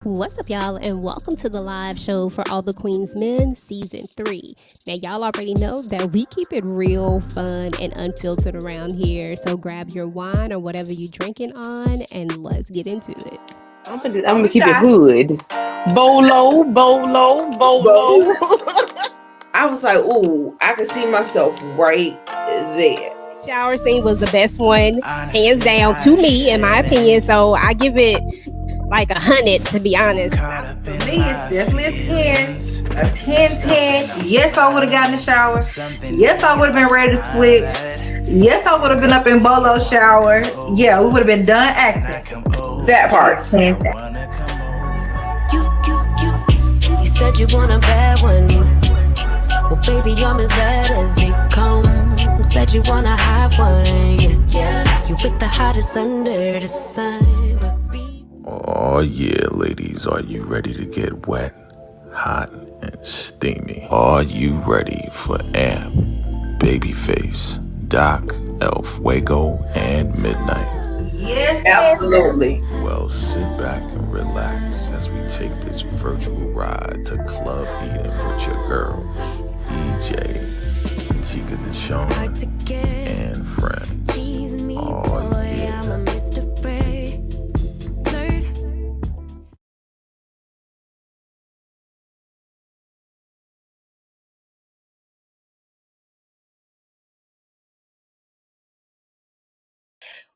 What's up, y'all, and welcome to the live show for All the Queen's Men, Season 3. Now, y'all already know that we keep it real, fun, and unfiltered around here, so grab your wine or whatever you're drinking on, and let's get into it. I'm gonna keep it hood. Bolo, bolo, bolo. I was like, ooh, I could see myself right there. Shower scene was the best one, hands down, to me, in my opinion, so I give it like 100, to be honest. For me, it's definitely a 10. A 10 10. Yes, I would have gotten a shower. Yes, I would have been ready to switch. Yes, I would have been up in Bolo's shower. Yeah, we would have been done acting. That part. 10 10. You said you want a bad one. Well, baby, I'm as bad as they come. Said you want a hot one. Yeah, you with the hottest under the sun. Oh yeah, ladies, are you ready to get wet, hot, and steamy? Are you ready for Amp, Babyface, Doc, El Fuego, and Midnight? Yes, absolutely. Well, sit back and relax as we take this virtual ride to Club Eden with your girls, EJ, Tika Deshawn, and friends. Oh yeah.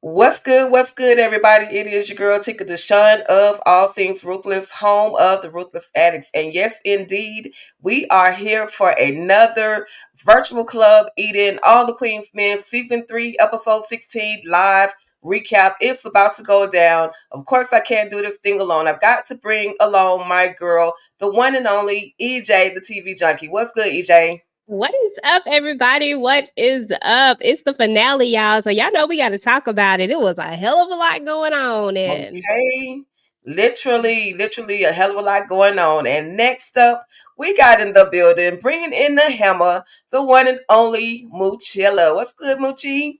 What's good? What's good, everybody? It is your girl Tika Deshawn of All Things Ruthless, home of the Ruthless Addicts. And yes, indeed, we are here for another virtual Club Eden All the Queen's Men Season 3, Episode 16 live recap. It's about to go down. Of course, I can't do this thing alone. I've got to bring along my girl, the one and only EJ, the TV junkie. What's good, EJ? What is up, everybody? What is up? It's the finale, y'all. So y'all know we got to talk about it. It was a hell of a lot going on. And okay. Literally a hell of a lot going on. And next up, we got in the building, bringing in the hammer, the one and only Moochilla. What's good, Moochie?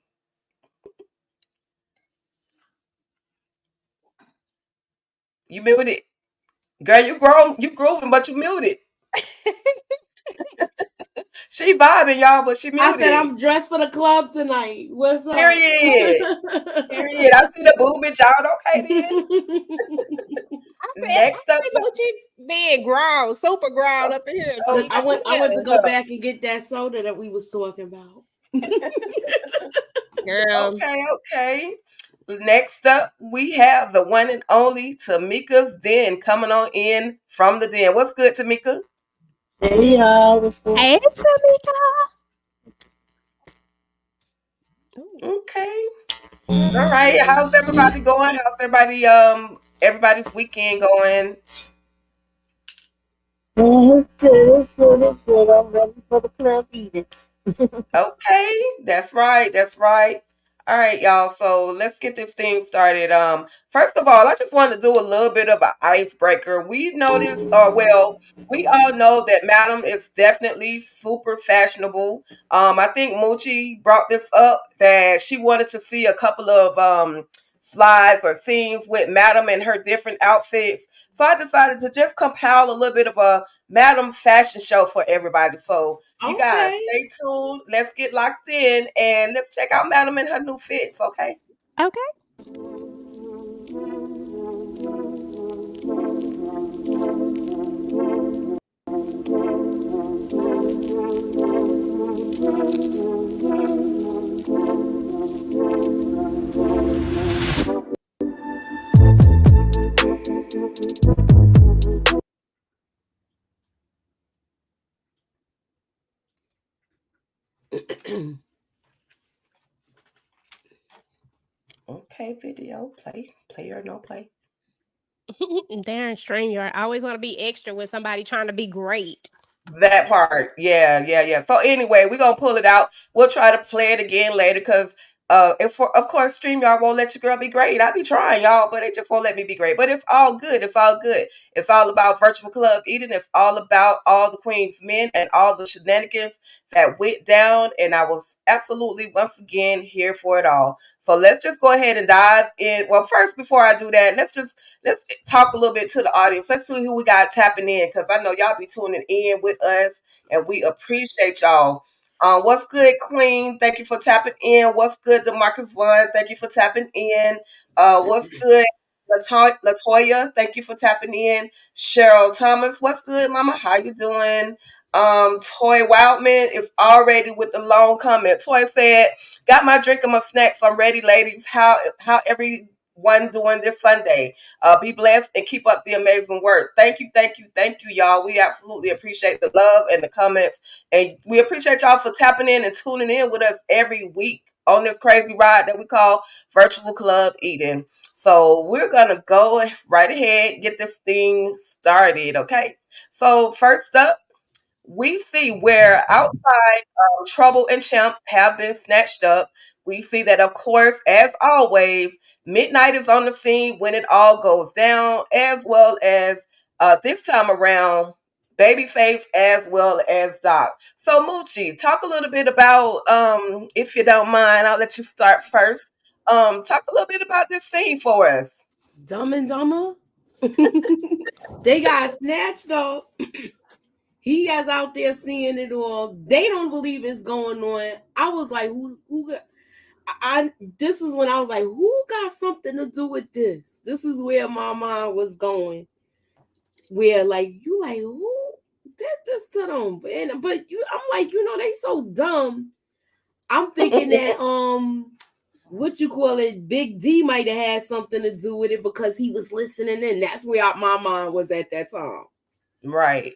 You muted. Girl, you grooving, but you muted. She vibing, y'all, but she muted. I said I'm dressed for the club tonight. What's up? Period. I see the boobage out. Okay, then. Next up, Moochie being grown, super grown up in here. So I went to go back and get that soda that we was talking about. Girl. Okay. Next up, we have the one and only Tamika's Den coming on in from the den. What's good, Tamika? Hey y'all, what's going on? Hey, Tamika. Okay. All right. How's everybody going? How's everybody's weekend going? It's good. I'm ready for the Club Eden. Okay, that's right. All right, y'all. So let's get this thing started. First of all, I just wanted to do a little bit of an icebreaker. We noticed, we all know that Madam is definitely super fashionable. I think Moochie brought this up that she wanted to see a couple of slides or scenes with Madam and her different outfits. So I decided to just compile a little bit of a Madam fashion show for everybody. So you guys stay tuned. Let's get locked in and let's check out Madam and her new fits, okay? Okay. Okay, video. Play or no play. Darren StreamYard. I always want to be extra with somebody trying to be great. That part. Yeah. So anyway, we're gonna pull it out. We'll try to play it again later because If for, of course, StreamYard won't let your girl be great. I be trying, y'all, but they just won't let me be great. But it's all good. It's all good. It's all about Virtual Club Eden. It's all about all the Queen's men and all the shenanigans that went down. And I was absolutely, once again, here for it all. So let's just go ahead and dive in. Well, first, before I do that, let's talk a little bit to the audience. Let's see who we got tapping in, because I know y'all be tuning in with us, and we appreciate y'all. What's good, Queen? Thank you for tapping in. What's good, DeMarcus Vaughn? Thank you for tapping in. What's good, Latoya? Thank you for tapping in. Cheryl Thomas, what's good, Mama? How you doing? Toy Wildman is already with the long comment. Toy said, "Got my drink and my snacks. I'm ready, ladies. How everyone doing this Sunday? Be blessed and keep up the amazing work. Thank you, y'all. We absolutely appreciate the love and the comments, and we appreciate y'all for tapping in and tuning in with us every week on this crazy ride that we call Virtual Club Eden. So we're gonna go right ahead, get this thing started, okay? So first up, we see where outside Trouble and Champ have been snatched up. We see that, of course, as always, Midnight is on the scene when it all goes down, as well as this time around, Babyface as well as Doc. So, Moochie, talk a little bit about, if you don't mind, I'll let you start first. Talk a little bit about this scene for us. Dumb and Dumber. They got snatched up. He guys out there seeing it all. They don't believe it's going on. I was like, who got, this is when I was like, who got something to do with this? This is where my mind was going. Where like you like, who did this to them? But I'm like, they so dumb. I'm thinking that what you call it, Big D might have had something to do with it because he was listening in. That's where my mind was at that time. Right.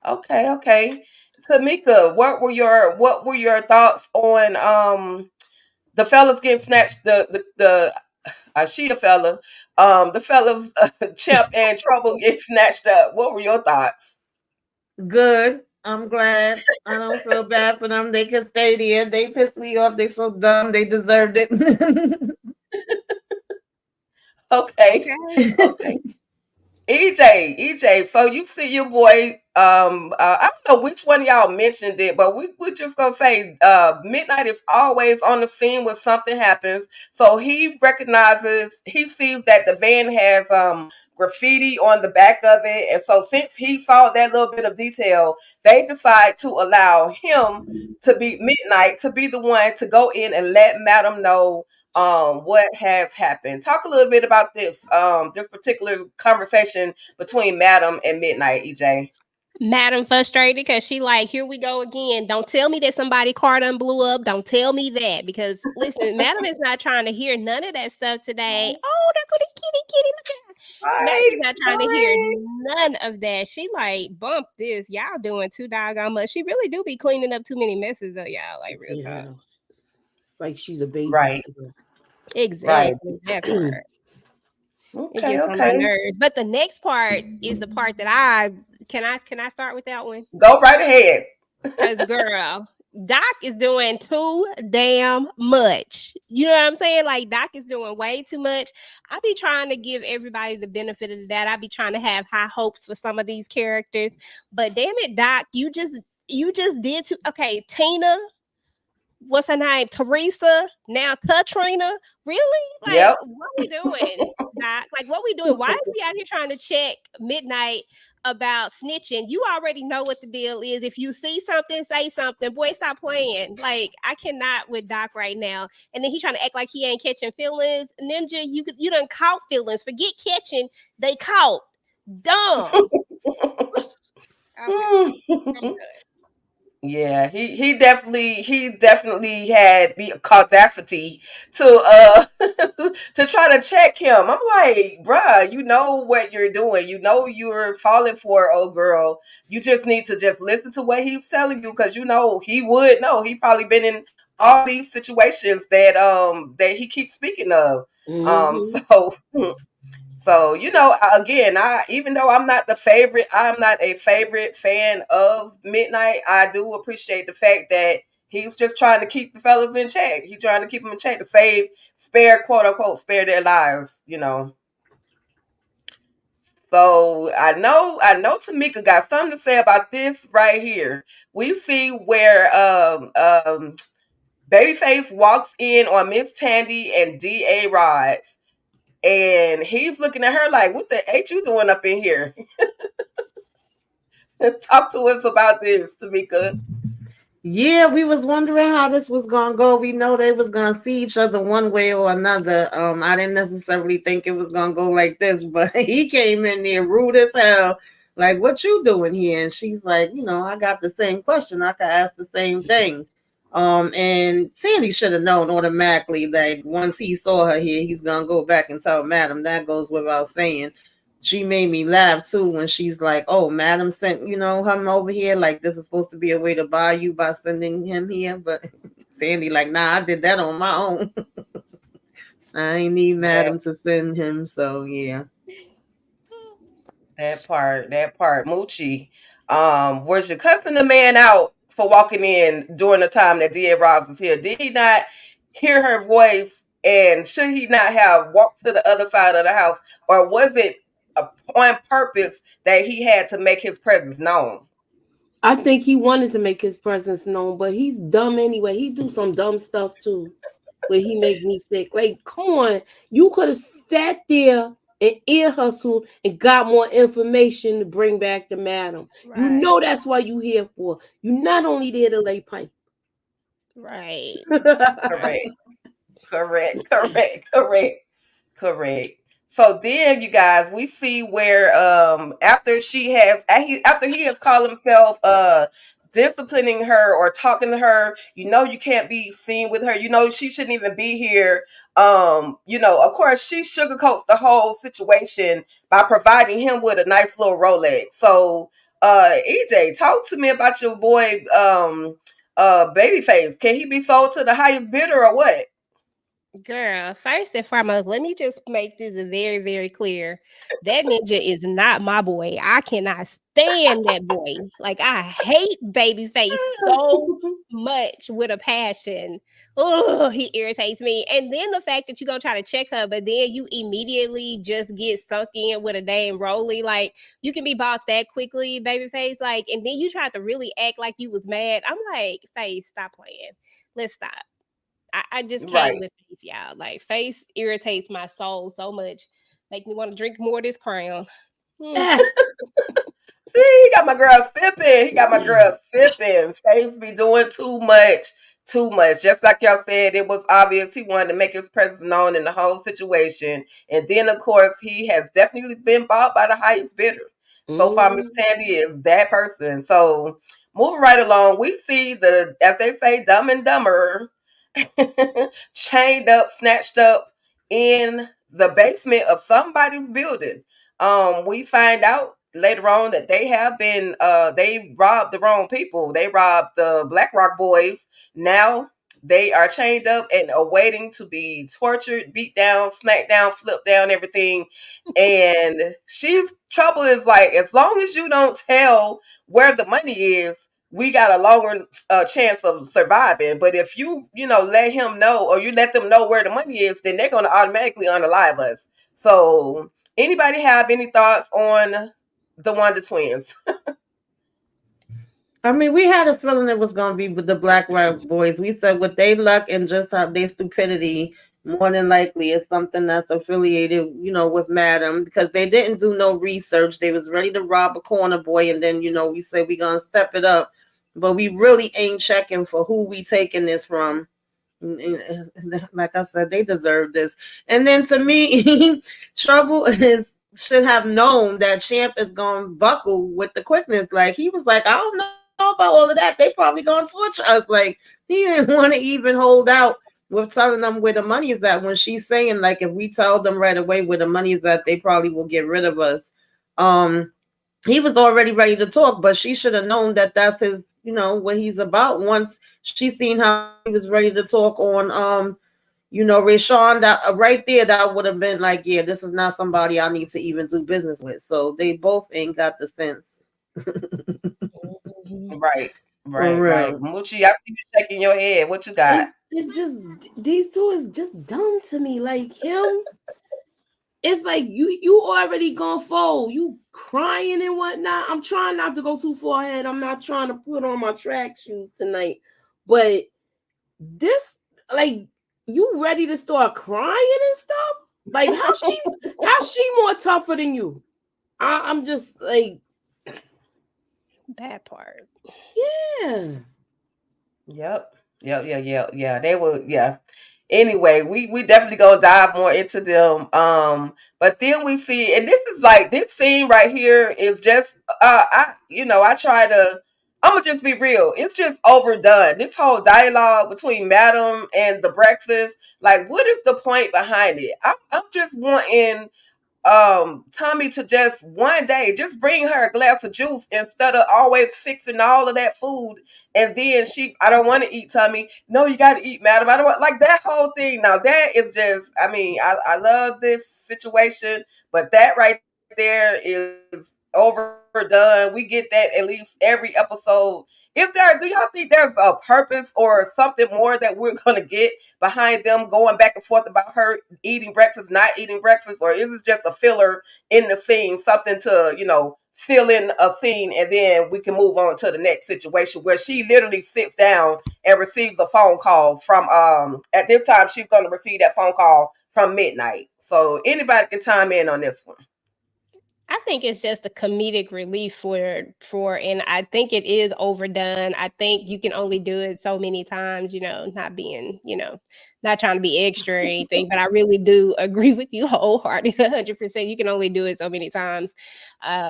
Okay. Tamika, what were your thoughts on the fellas getting snatched, the she a fella, the fellas Champ and Trouble get snatched up? What were your thoughts? Good. I'm glad. I don't feel bad for them. They can stay there. They pissed me off. They so dumb. They deserved it. Okay. EJ, so you see your boy, I don't know which one of y'all mentioned it, but we're just gonna say Midnight is always on the scene when something happens. So he sees that the van has graffiti on the back of it, and so since he saw that little bit of detail, they decide to allow him to be Midnight, to be the one to go in and let Madam know what has happened. Talk a little bit about this particular conversation between Madam and Midnight, EJ. Madam frustrated because she like, here we go again. Don't tell me that somebody car done blew up. Don't tell me that, because listen, Madam is not trying to hear none of that stuff today. Oh, there go the kitty, look at Madam is not trying to hear none of that. She like, bump this. Y'all doing too doggone much. She really do be cleaning up too many messes though, y'all. Like real talk. Like she's a baby. Right. Exactly. That part. It gets on my nerves. But the next part is the part that can I start with that one? Go right ahead. Because girl, Doc is doing too damn much. You know what I'm saying? Like Doc is doing way too much. I be trying to give everybody the benefit of that. I be trying to have high hopes for some of these characters. But damn it, Doc, you just did too. Okay, Tina. What's her name? Teresa, now Katrina. Really? Like, What we doing, Doc? Like, what we doing? Why is we out here trying to check Midnight about snitching? You already know what the deal is. If you see something, say something. Boy, stop playing. Like, I cannot with Doc right now. And then he's trying to act like he ain't catching feelings. Ninja, you done caught feelings. Forget catching. They caught. Dumb. Okay. Yeah, he definitely had the audacity to to try to check him. I'm like, bruh, you know what you're doing. You know you're falling for old girl. You just need to just listen to what he's telling you, because you know he would know. He probably been in all these situations that that he keeps speaking of. So, again, even though I'm not a favorite fan of Midnight, I do appreciate the fact that He was just trying to keep the fellas in check. He's trying to keep them in check to spare, quote unquote, spare their lives, So I know Tamika got something to say about this right here. We see where Babyface walks in on Miss Tandy and D.A. Rods, and he's looking at her like, what the H you doing up in here? Talk to us about this, Tamika. Yeah, we was wondering how this was gonna go. We know they was gonna see each other one way or another. I didn't necessarily think it was gonna go like this, but he came in there rude as hell. Like, what you doing here? And she's like, I got the same question. I could ask the same thing. And Sandy should have known automatically, like, once he saw her here, he's gonna go back and tell Madam. That goes without saying. She made me laugh too when she's like, "Oh, Madam sent him over here. Like, this is supposed to be a way to buy you by sending him here." But Sandy like, "Nah, I did that on my own. I ain't need Madam to send him." So yeah. That part, Moochie. Was you cussing the man out for walking in during the time that D.A. Robbs was here? Did he not hear her voice? And should he not have walked to the other side of the house? Or was it on purpose that he had to make his presence known? I think he wanted to make his presence known, but he's dumb anyway. He do some dumb stuff too, where he make me sick. Like, come on, you could have sat there and ear hustled and got more information to bring back to Madam. Right. You know that's what you here for. You're not only there to lay pipe. Right. Correct. So then, you guys, we see where after he has called himself disciplining her or talking to her, you can't be seen with her. She shouldn't even be here. Of course, she sugarcoats the whole situation by providing him with a nice little Rolex. So, EJ, talk to me about your boy, Babyface. Can he be sold to the highest bidder or what? Girl, first and foremost, let me just make this very, very clear. That ninja is not my boy. I cannot stand that boy. Like, I hate Babyface so much with a passion. Oh, he irritates me. And then the fact that you're going to try to check her, but then you immediately just get sunk in with a damn rollie. Like, you can be bought that quickly, Babyface. Like, and then you try to really act like you was mad. I'm like, Face, stop playing. Let's stop. I just can't with Face, y'all. Like, Face irritates my soul so much. Make me want to drink more of this Crown. See, he got my girl sipping. Face be doing too much. Just like y'all said, it was obvious he wanted to make his presence known in the whole situation. And then, of course, he has definitely been bought by the highest bidder. So far, Miss Tandy is that person. So, moving right along, we see as they say, Dumb and Dumber chained up, snatched up in the basement of somebody's building. We find out later on that they have been they robbed the wrong people. They robbed the Black Rock boys. Now they are chained up and awaiting to be tortured, beat down, smacked down, flipped down, everything. And she's trouble is like, as long as you don't tell where the money is, we got a longer chance of surviving. But if you let him know, or you let them know where the money is, then they're going to automatically unalive us. So, anybody have any thoughts on the Wonder Twins? I mean, we had a feeling it was going to be with the Black Rock boys. We said with their luck and just how their stupidity, more than likely is something that's affiliated, with Madam, because they didn't do no research. They was ready to rob a corner boy, and then, we said we're going to step it up. But we really ain't checking for who we taking this from. Like I said, they deserve this. And then to me, Trouble should have known that Champ is going to buckle with the quickness. Like, he was like, I don't know about all of that. They probably going to switch us. Like, he didn't want to even hold out with telling them where the money is at, when she's saying, like, if we tell them right away where the money is at, they probably will get rid of us. He was already ready to talk, but she should have known that that's his, what he's about. Once she seen how he was ready to talk on, Rayshawn, that right there, that would have been like, yeah, this is not somebody I need to even do business with. So they both ain't got the sense. Right, right. Moochie, I see you shaking your head. What you got? It's just these two is just dumb to me. Like him, it's like you already gone forward. You crying and whatnot. I'm trying not to go too far ahead. I'm not trying to put on my track shoes tonight. But this, like, you ready to start crying and stuff? Like, how's she more tougher than you? I'm just like that part. Yeah. Yep. They were, yeah. Anyway, we definitely gonna dive more into them. But then we see, and this is like this scene right here is just I try to I'm gonna just be real. It's just overdone. This whole dialogue between Madam and the breakfast, like, what is the point behind it? I'm just wanting Tommy to just one day just bring her a glass of juice instead of always fixing all of that food. And then I don't want to eat, Tommy. No, you got to eat, Madam. I don't want, like, that whole thing. Now that is just, I mean, I love this situation, but that right there is overdone. We get that at least every episode. Do y'all think there's a purpose or something more that we're going to get behind them going back and forth about her eating breakfast, not eating breakfast? Or is it just a filler in the scene, something to, fill in a scene, and then we can move on to the next situation where she literally sits down and receives a phone call from, at this time, she's going to receive that phone call from Midnight. So anybody can chime in on this one. I think it's just a comedic relief for, and I think it is overdone. I think you can only do it so many times, not being, not trying to be extra or anything, but I really do agree with you wholeheartedly, 100%. You can only do it so many times,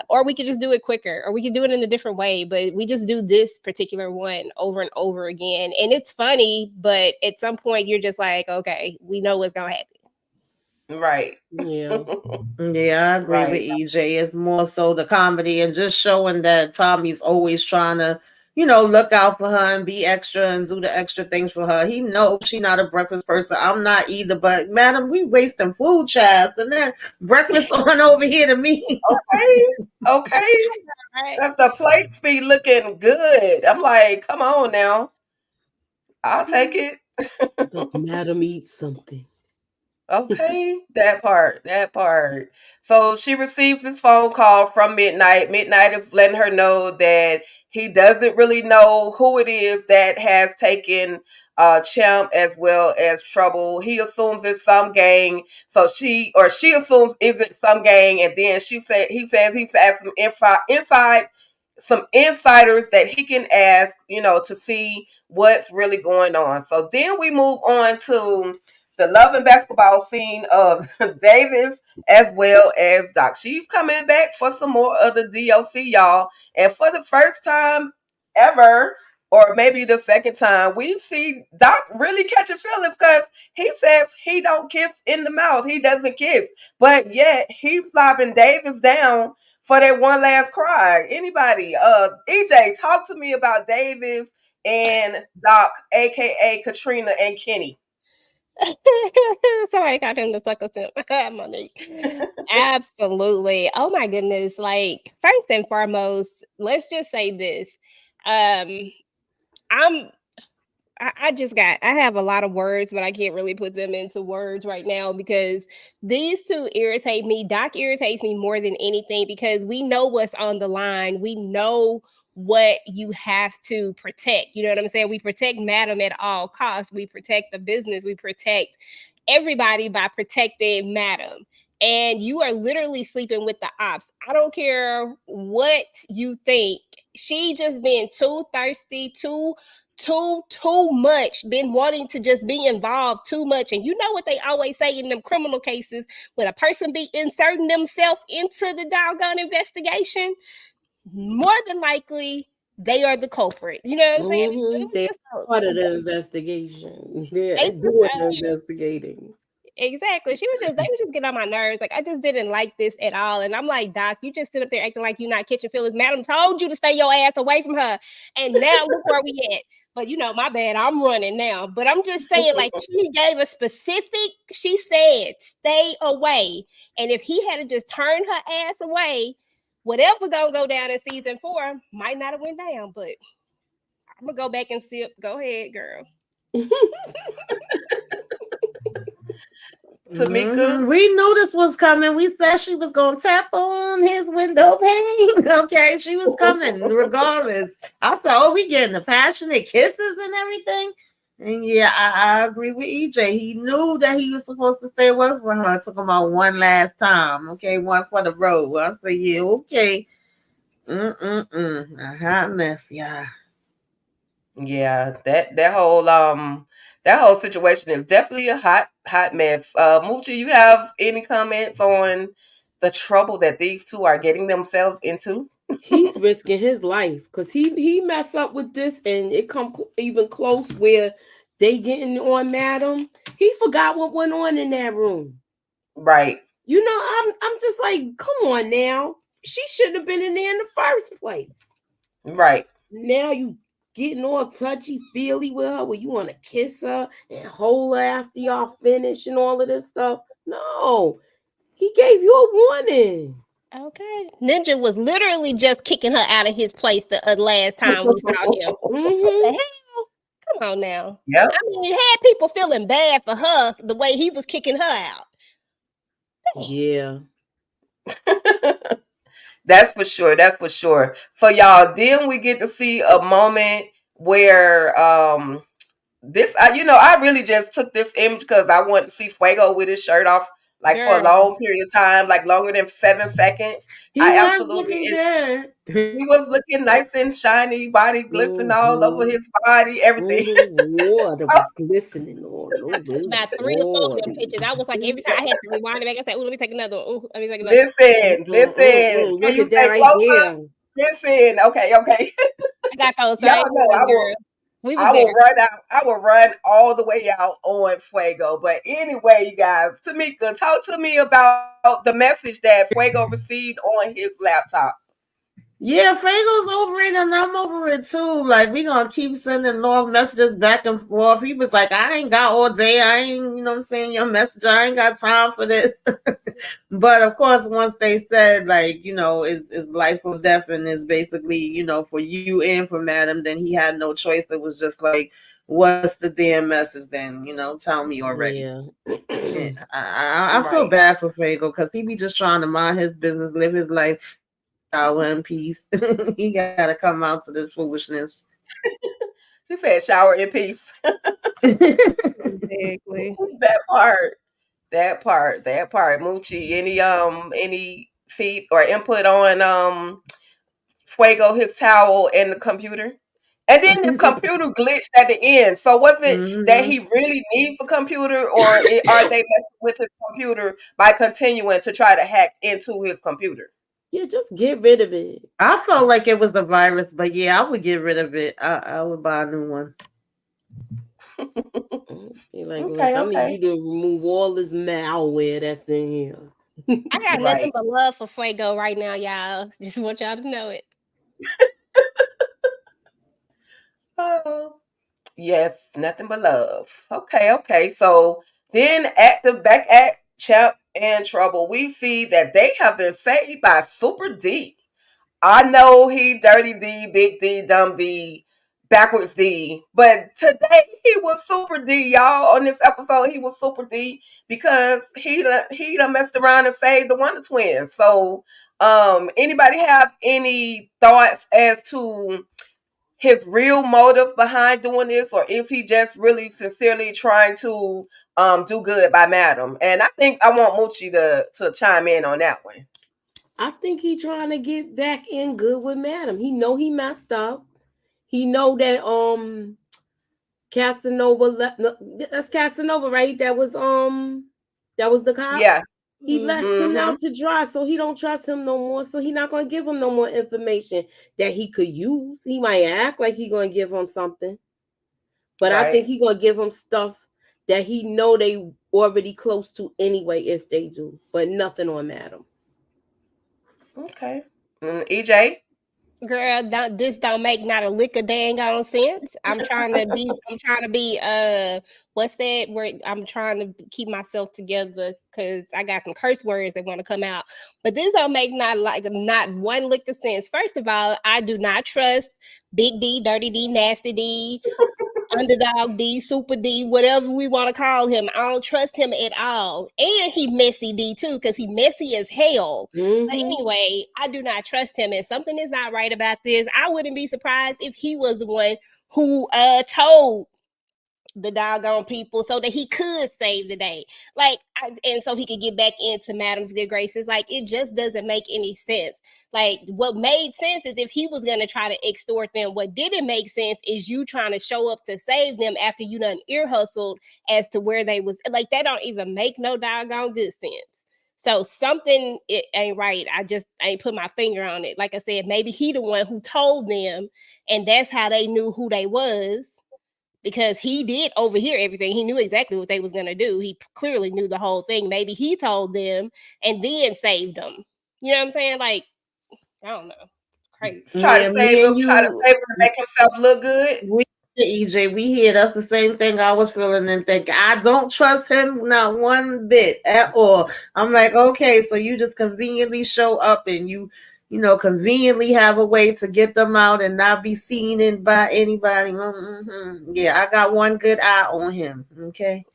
or we could just do it quicker, or we could do it in a different way, but we just do this particular one over and over again. And it's funny, but at some point you're just like, okay, we know what's going to happen. Right. Yeah. Yeah, I agree with EJ. It's more so the comedy and just showing that Tommy's always trying to, look out for her and be extra and do the extra things for her. He knows she's not a breakfast person. I'm not either, but Madam, we wasting food, child. And then breakfast on over here to me. Okay. That's the plates be looking good. I'm like, come on now. I'll take it. Madam, eat something. Okay, that part. So she receives this phone call from Midnight. Midnight is letting her know that he doesn't really know who it is that has taken Champ as well as Trouble. He assumes it's some gang. So she assumes it's some gang, and then he says he's asked some insiders that he can ask, to see what's really going on. So then we move on to the love and basketball scene of Davis as well as Doc. She's coming back for some more of the DOC, y'all. And for the first time ever, or maybe the second time, we see Doc really catching feelings because he says he don't kiss in the mouth. He doesn't kiss. But yet he's slobbing Davis down for that one last cry. Anybody? EJ, talk to me about Davis and Doc, aka Katrina and Kenny. Somebody called him the sucker simp. Monique. Absolutely. Oh my goodness. Like, first and foremost, let's just say this. I have a lot of words, but I can't really put them into words right now because these two irritate me. Doc irritates me more than anything because we know what's on the line. We know what you have to protect. You know what I'm saying? We protect Madam at all costs. We protect the business. We protect everybody by protecting Madam. And you are literally sleeping with the ops. I don't care what you think. She just been too thirsty, too much, been wanting to just be involved too much. And you know what they always say in them criminal cases, when a person be inserting themselves into the doggone investigation, more than likely they are the culprit. You know what I'm saying? They're part of the investigation. They're doing the investigating. Exactly. They were just getting on my nerves. Like, I just didn't like this at all. And I'm like, Doc, you just sit up there acting like you're not catching feelings. Madam told you to stay your ass away from her. And now look where we at. But my bad, I'm running now. But I'm just saying, like, she gave a specific, she said, stay away. And if he had to just turn her ass away, whatever gonna go down in season 4 might not have went down, but I'm gonna go back and sip. Go ahead, girl. Tamika. We knew this was coming. We said she was gonna tap on his window pane. Okay, she was coming regardless. I thought, oh, we getting the passionate kisses and everything. And yeah, I agree with EJ. He knew that he was supposed to stay away from her. Took him out one last time. Okay, one for the road. I said, yeah, okay. A hot mess, yeah. Yeah, that whole situation is definitely a hot mess. Moochie, you have any comments on the trouble that these two are getting themselves into? He's risking his life because he mess up with this and it come even close where they getting on Madam. He forgot what went on in that room. Right. You know, I'm just like, come on now. She shouldn't have been in there in the first place. Right. Now you getting all touchy feely with her where you want to kiss her and hold her after y'all finish and all of this stuff. No, he gave you a warning. Okay. Ninja was literally just kicking her out of his place the last time we saw him. What the hell? Come on now. Yep. I mean, it had people feeling bad for her the way he was kicking her out. Yeah. That's for sure. That's for sure. So y'all, then we get to see a moment where this I really just took this image because I wanted to see Fuego with his shirt off like for a long period of time, like longer than 7 seconds. He was looking good. He was looking nice and shiny, body glistening all over his body, everything. Water was glistening all over. About 3 or 4 of them pictures. I was like, every time I had to rewind it back, I said, "Oh, let me take another. Oh, let me take another." Listen. Look at that right there. Listen. Okay. I got those. Y'all know I will run all the way out on Fuego. But anyway, you guys, Tamika, talk to me about the message that Fuego received on his laptop. Yeah, Fuego's over it and I'm over it too. Like, we gonna keep sending long messages back and forth. He was like, I ain't got all day. I ain't, you know what I'm saying, your message. I ain't got time for this. But of course, once they said, like, you know, it's life or death and it's basically, you know, for you and for Madam, then he had no choice. It was just like, what's the damn message then? You know, tell me already. Yeah. I feel bad for Fuego because he be just trying to mind his business, live his life. Shower in peace. He gotta come out to this foolishness. She said, "Shower in peace." Exactly. That part. Moochie, any feed or input on Fuego, his towel, and the computer? And then his computer glitched at the end. So was it that he really needs a computer, or are they messing with his computer by continuing to try to hack into his computer? Yeah, just get rid of it. I felt like it was a virus, but yeah, I would get rid of it. I would buy a new one. Like, I need you to remove all this malware that's in here. I got nothing but love for Fuego right now, y'all. Just want y'all to know it. Oh, yes, nothing but love. Okay. So then back at Champ and Trouble, we see that they have been saved by Super D. I know he dirty D, big D, dumb D, backwards D, but today he was Super D, y'all. On this episode, he was Super D because he done messed around and saved the Wonder Twins. So, anybody have any thoughts as to his real motive behind doing this, or is he just really sincerely trying to do good by Madam? And I think I want Moochie to chime in on that one. I think he trying to get back in good with Madam. He know he messed up. He know that Casanova that's Casanova, right? That was the cop. Yeah. He left him out to dry, so he don't trust him no more. So he not gonna give him no more information that he could use. He might act like he gonna give him something, but I think he gonna give him stuff that he know they already close to anyway if they do, but nothing on Madam. Okay. EJ? Girl, this don't make not a lick of dang on sense. I'm trying to be what's that word? I'm trying to keep myself together because I got some curse words that want to come out. But this don't make not one lick of sense. First of all, I do not trust Big D, Dirty D, Nasty D, Underdog D, Super D, whatever we want to call him. I don't trust him at all. And he messy D too, because he messy as hell. But anyway, I do not trust him. And something is not right about this. I wouldn't be surprised if he was the one who told the doggone people so that he could save the day. And so he could get back into Madam's good graces. Like, it just doesn't make any sense. Like, what made sense is if he was going to try to extort them. What didn't make sense is you trying to show up to save them after you done ear hustled as to where they was. Like, that don't even make no doggone good sense. So something it ain't right. I just ain't put my finger on it. Like I said, maybe he the one who told them, and that's how they knew who they was. Because he did overhear everything. He knew exactly what they was going to do. He clearly knew the whole thing. Maybe he told them and then saved them. You know what I'm saying? Like, I don't know. Crazy. Try to save him to make himself look good. EJ, we hear that's the same thing I was feeling and thinking. I don't trust him not one bit at all. I'm like, okay, so you just conveniently show up and you conveniently have a way to get them out and not be seen by anybody. Yeah, I got one good eye on him. Okay.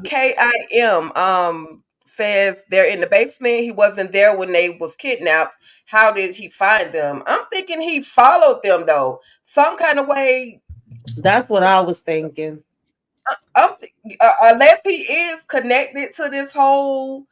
KIM says they're in the basement. He wasn't there when they was kidnapped. How did he find them? I'm thinking he followed them though, some kind of way. That's what I was thinking. Unless he is connected to this whole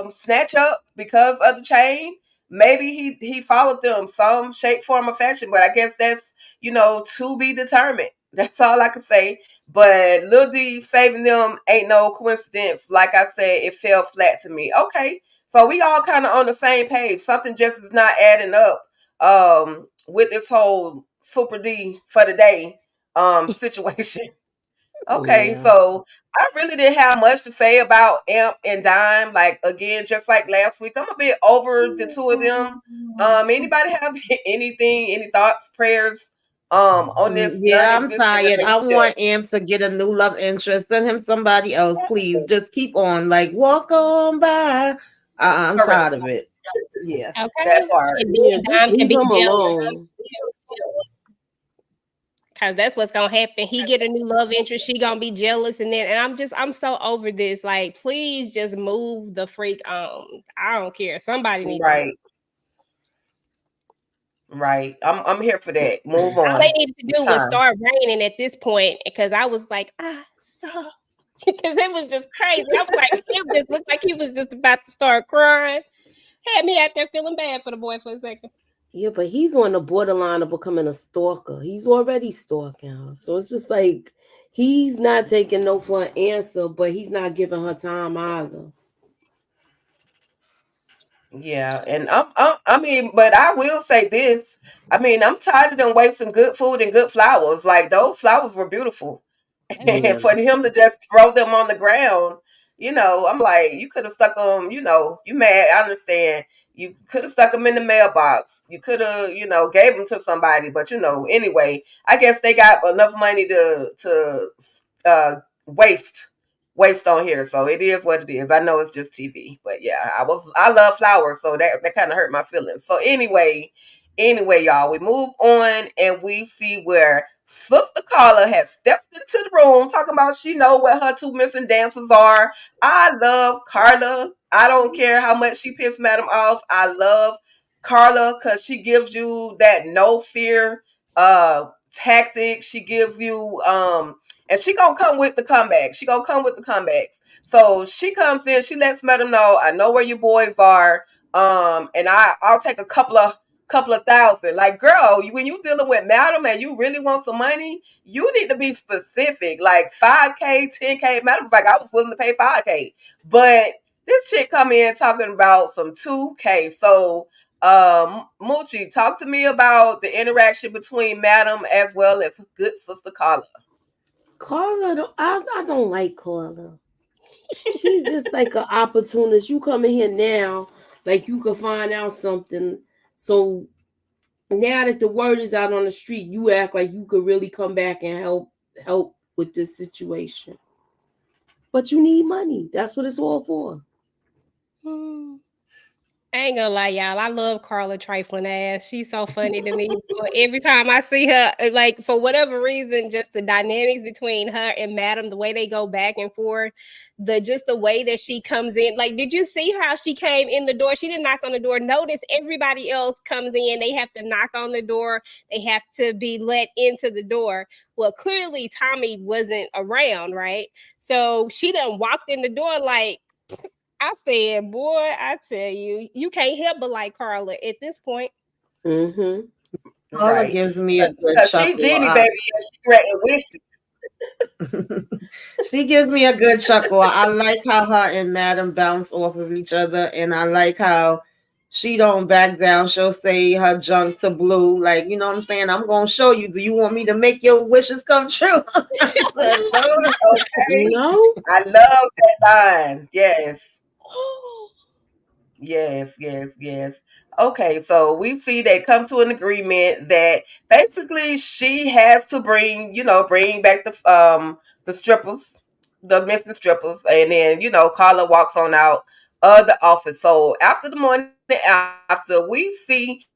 snatch up because of the chain, maybe he followed them some shape, form, or fashion. But I guess that's to be determined. That's all I can say. But Lil D saving them ain't no coincidence. Like I said, it fell flat to me. Okay, so we all kind of on the same page. Something just is not adding up with this whole Super D for the day situation. Okay, so I really didn't have much to say about Amp and Dime. Like, again, just like last week, I'm a bit over the two of them. Anybody have any thoughts, prayers on this? Yeah, I'm tired. I want Amp to get a new love interest. Send him somebody else, please. Just keep on, like, walk on by. I'm tired of it. Yeah. Okay. That part. And then Dime can be jealous. Cause that's what's gonna happen. He get a new love interest, she gonna be jealous, and I'm so over this. Like, please just move the freak on. I don't care. Somebody needs Right. I'm here for that. Move on. All they needed to do was start raining at this point, because I was like, because it was just crazy. I was like, it just looked like he was just about to start crying. Had me out there feeling bad for the boy for a second. Yeah, but he's on the borderline of becoming a stalker. He's already stalking her. So it's just like he's not taking no for an answer, but he's not giving her time either. Yeah, and I mean, but I will say this. I mean, I'm tired of them wasting good food and good flowers. Like, those flowers were beautiful. And for him to just throw them on the ground, I'm like, you could have stuck them, you mad, I understand. You could have stuck them in the mailbox. You could have, gave them to somebody. But, anyway, I guess they got enough money to waste on here. So it is what it is. I know it's just TV. But yeah, I love flowers. So that kind of hurt my feelings. So anyway, y'all, we move on and we see where Sister Carla has stepped into the room talking about she know where her two missing dancers are. I love Carla. I don't care how much she pissed Madam off. I love Carla because she gives you that no fear tactic. She gives you and she gonna come with the comeback. She gonna come with the comebacks. So she comes in, she lets Madam know, I know where your boys are. And I'll take a couple of thousand. Like, girl, when you dealing with Madam and you really want some money, you need to be specific. Like 5K, 10K. Madam's like, I was willing to pay 5K. But this chick come in talking about some 2K. So Moochie, talk to me about the interaction between Madam as well as good Sister Carla. Carla, I don't like Carla. She's just like an opportunist. You come in here now Like you could find out something. So now that the word is out on the street, you act like you could really come back and help with this situation. But you need money. That's what it's all for. I ain't gonna lie, y'all. I love Carla trifling ass. She's so funny to me. But every time I see her, like for whatever reason, just the dynamics between her and Madam, the way they go back and forth, the way that she comes in. Like, did you see how she came in the door? She didn't knock on the door. Notice everybody else comes in. They have to knock on the door. They have to be let into the door. Well, clearly Tommy wasn't around, right? So she done walked in the door like. I said, boy, I tell you, you can't help but like Carla at this point. Mm-hmm. Carla gives me a good chuckle. She genie, baby, and she granting wishes. She gives me a good chuckle. I like how her and Madam bounce off of each other, and I like how she don't back down. She'll say her junk to Blue, like, you know what I'm saying? I'm gonna show you. Do you want me to make your wishes come true? Okay. No, I love that line. Yes. Yes. Okay, so we see they come to an agreement that basically she has to bring back the strippers, the missing strippers, and then Carla walks on out of the office. So after the morning after, we see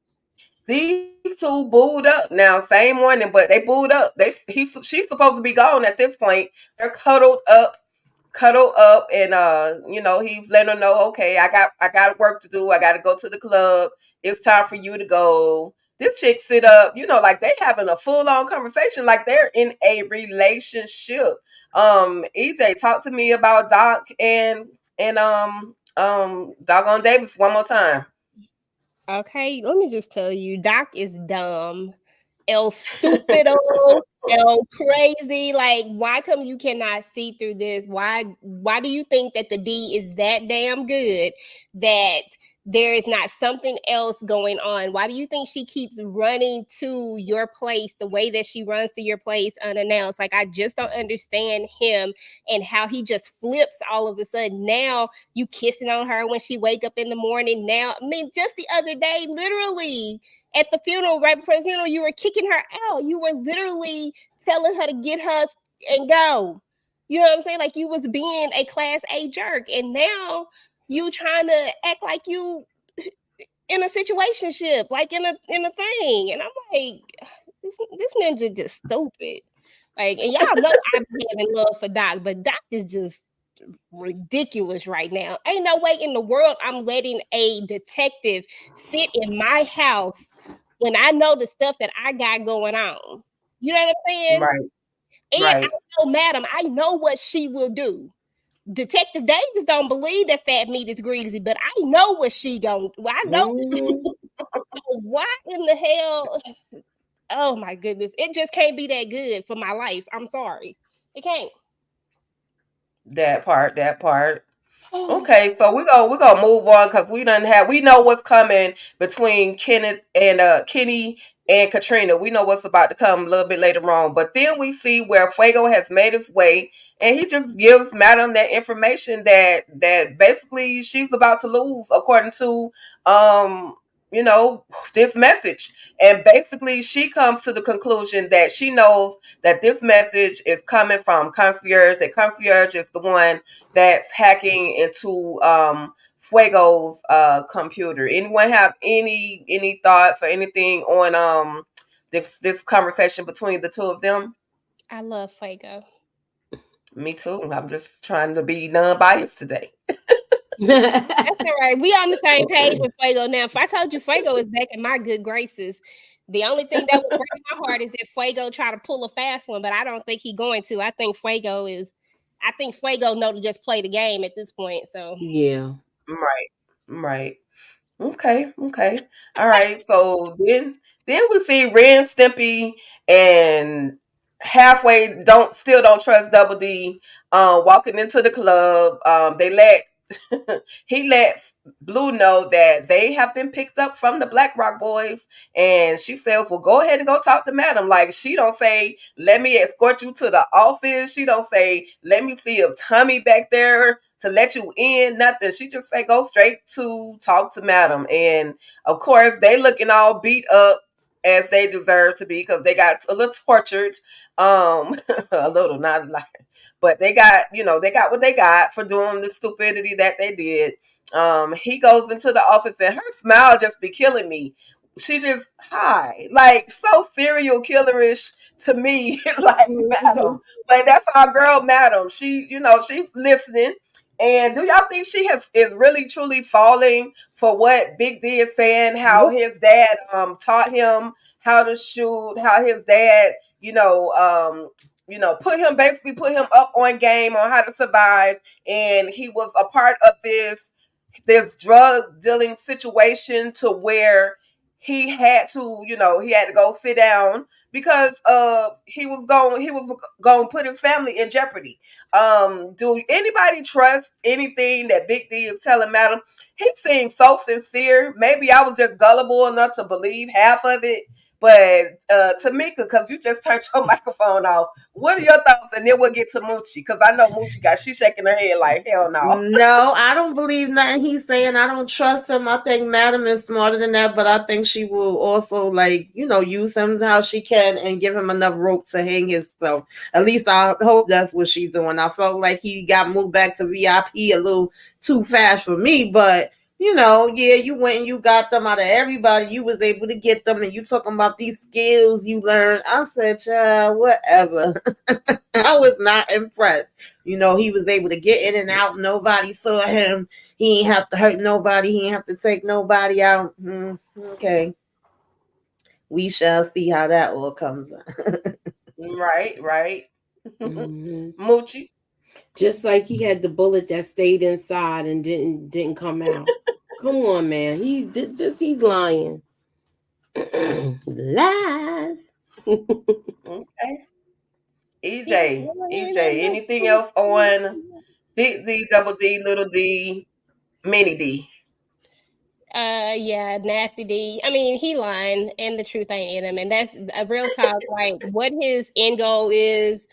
these two booed up now, same morning, but they booed up. She's supposed to be gone at this point. They're cuddled up, and he's letting her know, okay, I got work to do. I got to go to the club. It's time for you to go. This chick sit up, like they having a full on conversation, like they're in a relationship. EJ, talk to me about Doc and Doggone Davis one more time. Okay, let me just tell you, Doc is dumb. El stupido, El crazy. Like, why come you cannot see through this? Why do you think that the D is that damn good that there is not something else going on? Why do you think she keeps running to your place the way that she runs to your place unannounced? Like, I just don't understand him and how he just flips all of a sudden. Now you kissing on her when she wake up in the morning. Now, I mean, just the other day, literally at the funeral, right before the funeral, you were kicking her out. You were literally telling her to get her and go. You know what I'm saying? Like, you was being a class A jerk, and now you trying to act like you in a situationship, like in a thing. And I'm like, this ninja just stupid. Like, and y'all know I'm having love for Doc, but Doc is just ridiculous right now. Ain't no way in the world I'm letting a detective sit in my house when I know the stuff that I got going on. You know what I'm saying? Right. And I know, Madam, I know what she will do. Detective Davis don't believe that fat meat is greasy, but I know what she gonna. Well, I know. So why in the hell? Oh my goodness! It just can't be that good for my life. I'm sorry, it can't. That part. Okay, so we're gonna move on because we know what's coming between Kenny and Katrina. We know what's about to come a little bit later on. But then we see where Fuego has made his way, and he just gives Madam that information that basically she's about to lose, according to this message. And basically she comes to the conclusion that she knows that this message is coming from Concierge, that Concierge is the one that's hacking into Fuego's computer. Anyone have any thoughts or anything on this conversation between the two of them? I love Fuego. Me too. I'm just trying to be non-biased today. That's all right. We on the same page with Fuego now. If I told you Fuego is back in my good graces, the only thing that would break my heart is if Fuego try to pull a fast one, but I don't think he's going to. I think Fuego know to just play the game at this point. So yeah, right. Okay. All right. So then we see Ren, Stimpy, and halfway still don't trust Double D. Walking into the club. He lets Blue know that they have been picked up from the Black Rock Boys, and she says, well, go ahead and go talk to Madam. Like, she don't say, let me escort you to the office. She don't say, let me see if Tommy back there to let you in, nothing. She just say, go straight to talk to madam. And of course, they looking all beat up as they deserve to be because they got a little tortured. A little, not like, but they got, they got what they got for doing the stupidity that they did. He goes into the office and her smile just be killing me. She just hi, like so serial killerish to me, like madam. But that's our girl, madam. She, she's listening. And do y'all think she is really truly falling for what Big D is saying? How his dad taught him how to shoot, how his dad, basically put him up on game on how to survive, and he was a part of this drug dealing situation to where he had to, he had to go sit down because he was going to put his family in jeopardy. Do anybody trust anything that Big D is telling madam? He seems so sincere. Maybe I was just gullible enough to believe half of it. But Tamika, because you just turned your microphone off, what are your thoughts? And then we'll get to Moochie, because I know Moochie she's shaking her head like, hell no. No, I don't believe nothing he's saying. I don't trust him. I think madam is smarter than that, but I think she will also, use him how she can and give him enough rope to hang himself. At least I hope that's what she's doing. I felt like he got moved back to VIP a little too fast for me, but you went and you got them out of everybody. You was able to get them, and you talking about these skills you learned. I said, child, whatever. I was not impressed. He was able to get in and out. Nobody saw him. He ain't have to hurt nobody. He ain't have to take nobody out. Okay. We shall see how that all comes out. Right. Moochie. Just like he had the bullet that stayed inside and didn't come out. Come on, man. He's lying. Lies. Okay. EJ, anything else on Big D, Double D, Little D, Mini D? Yeah, Nasty D. I mean, he lying and the truth ain't in him. And that's a real talk. Like, what his end goal is,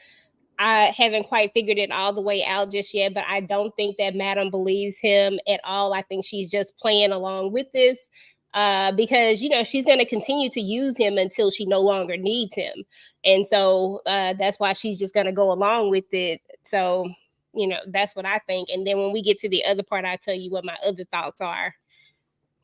I haven't quite figured it all the way out just yet, but I don't think that madam believes him at all. I think she's just playing along with this because, she's going to continue to use him until she no longer needs him. And so that's why she's just going to go along with it. So, that's what I think. And then when we get to the other part, I'll tell you what my other thoughts are.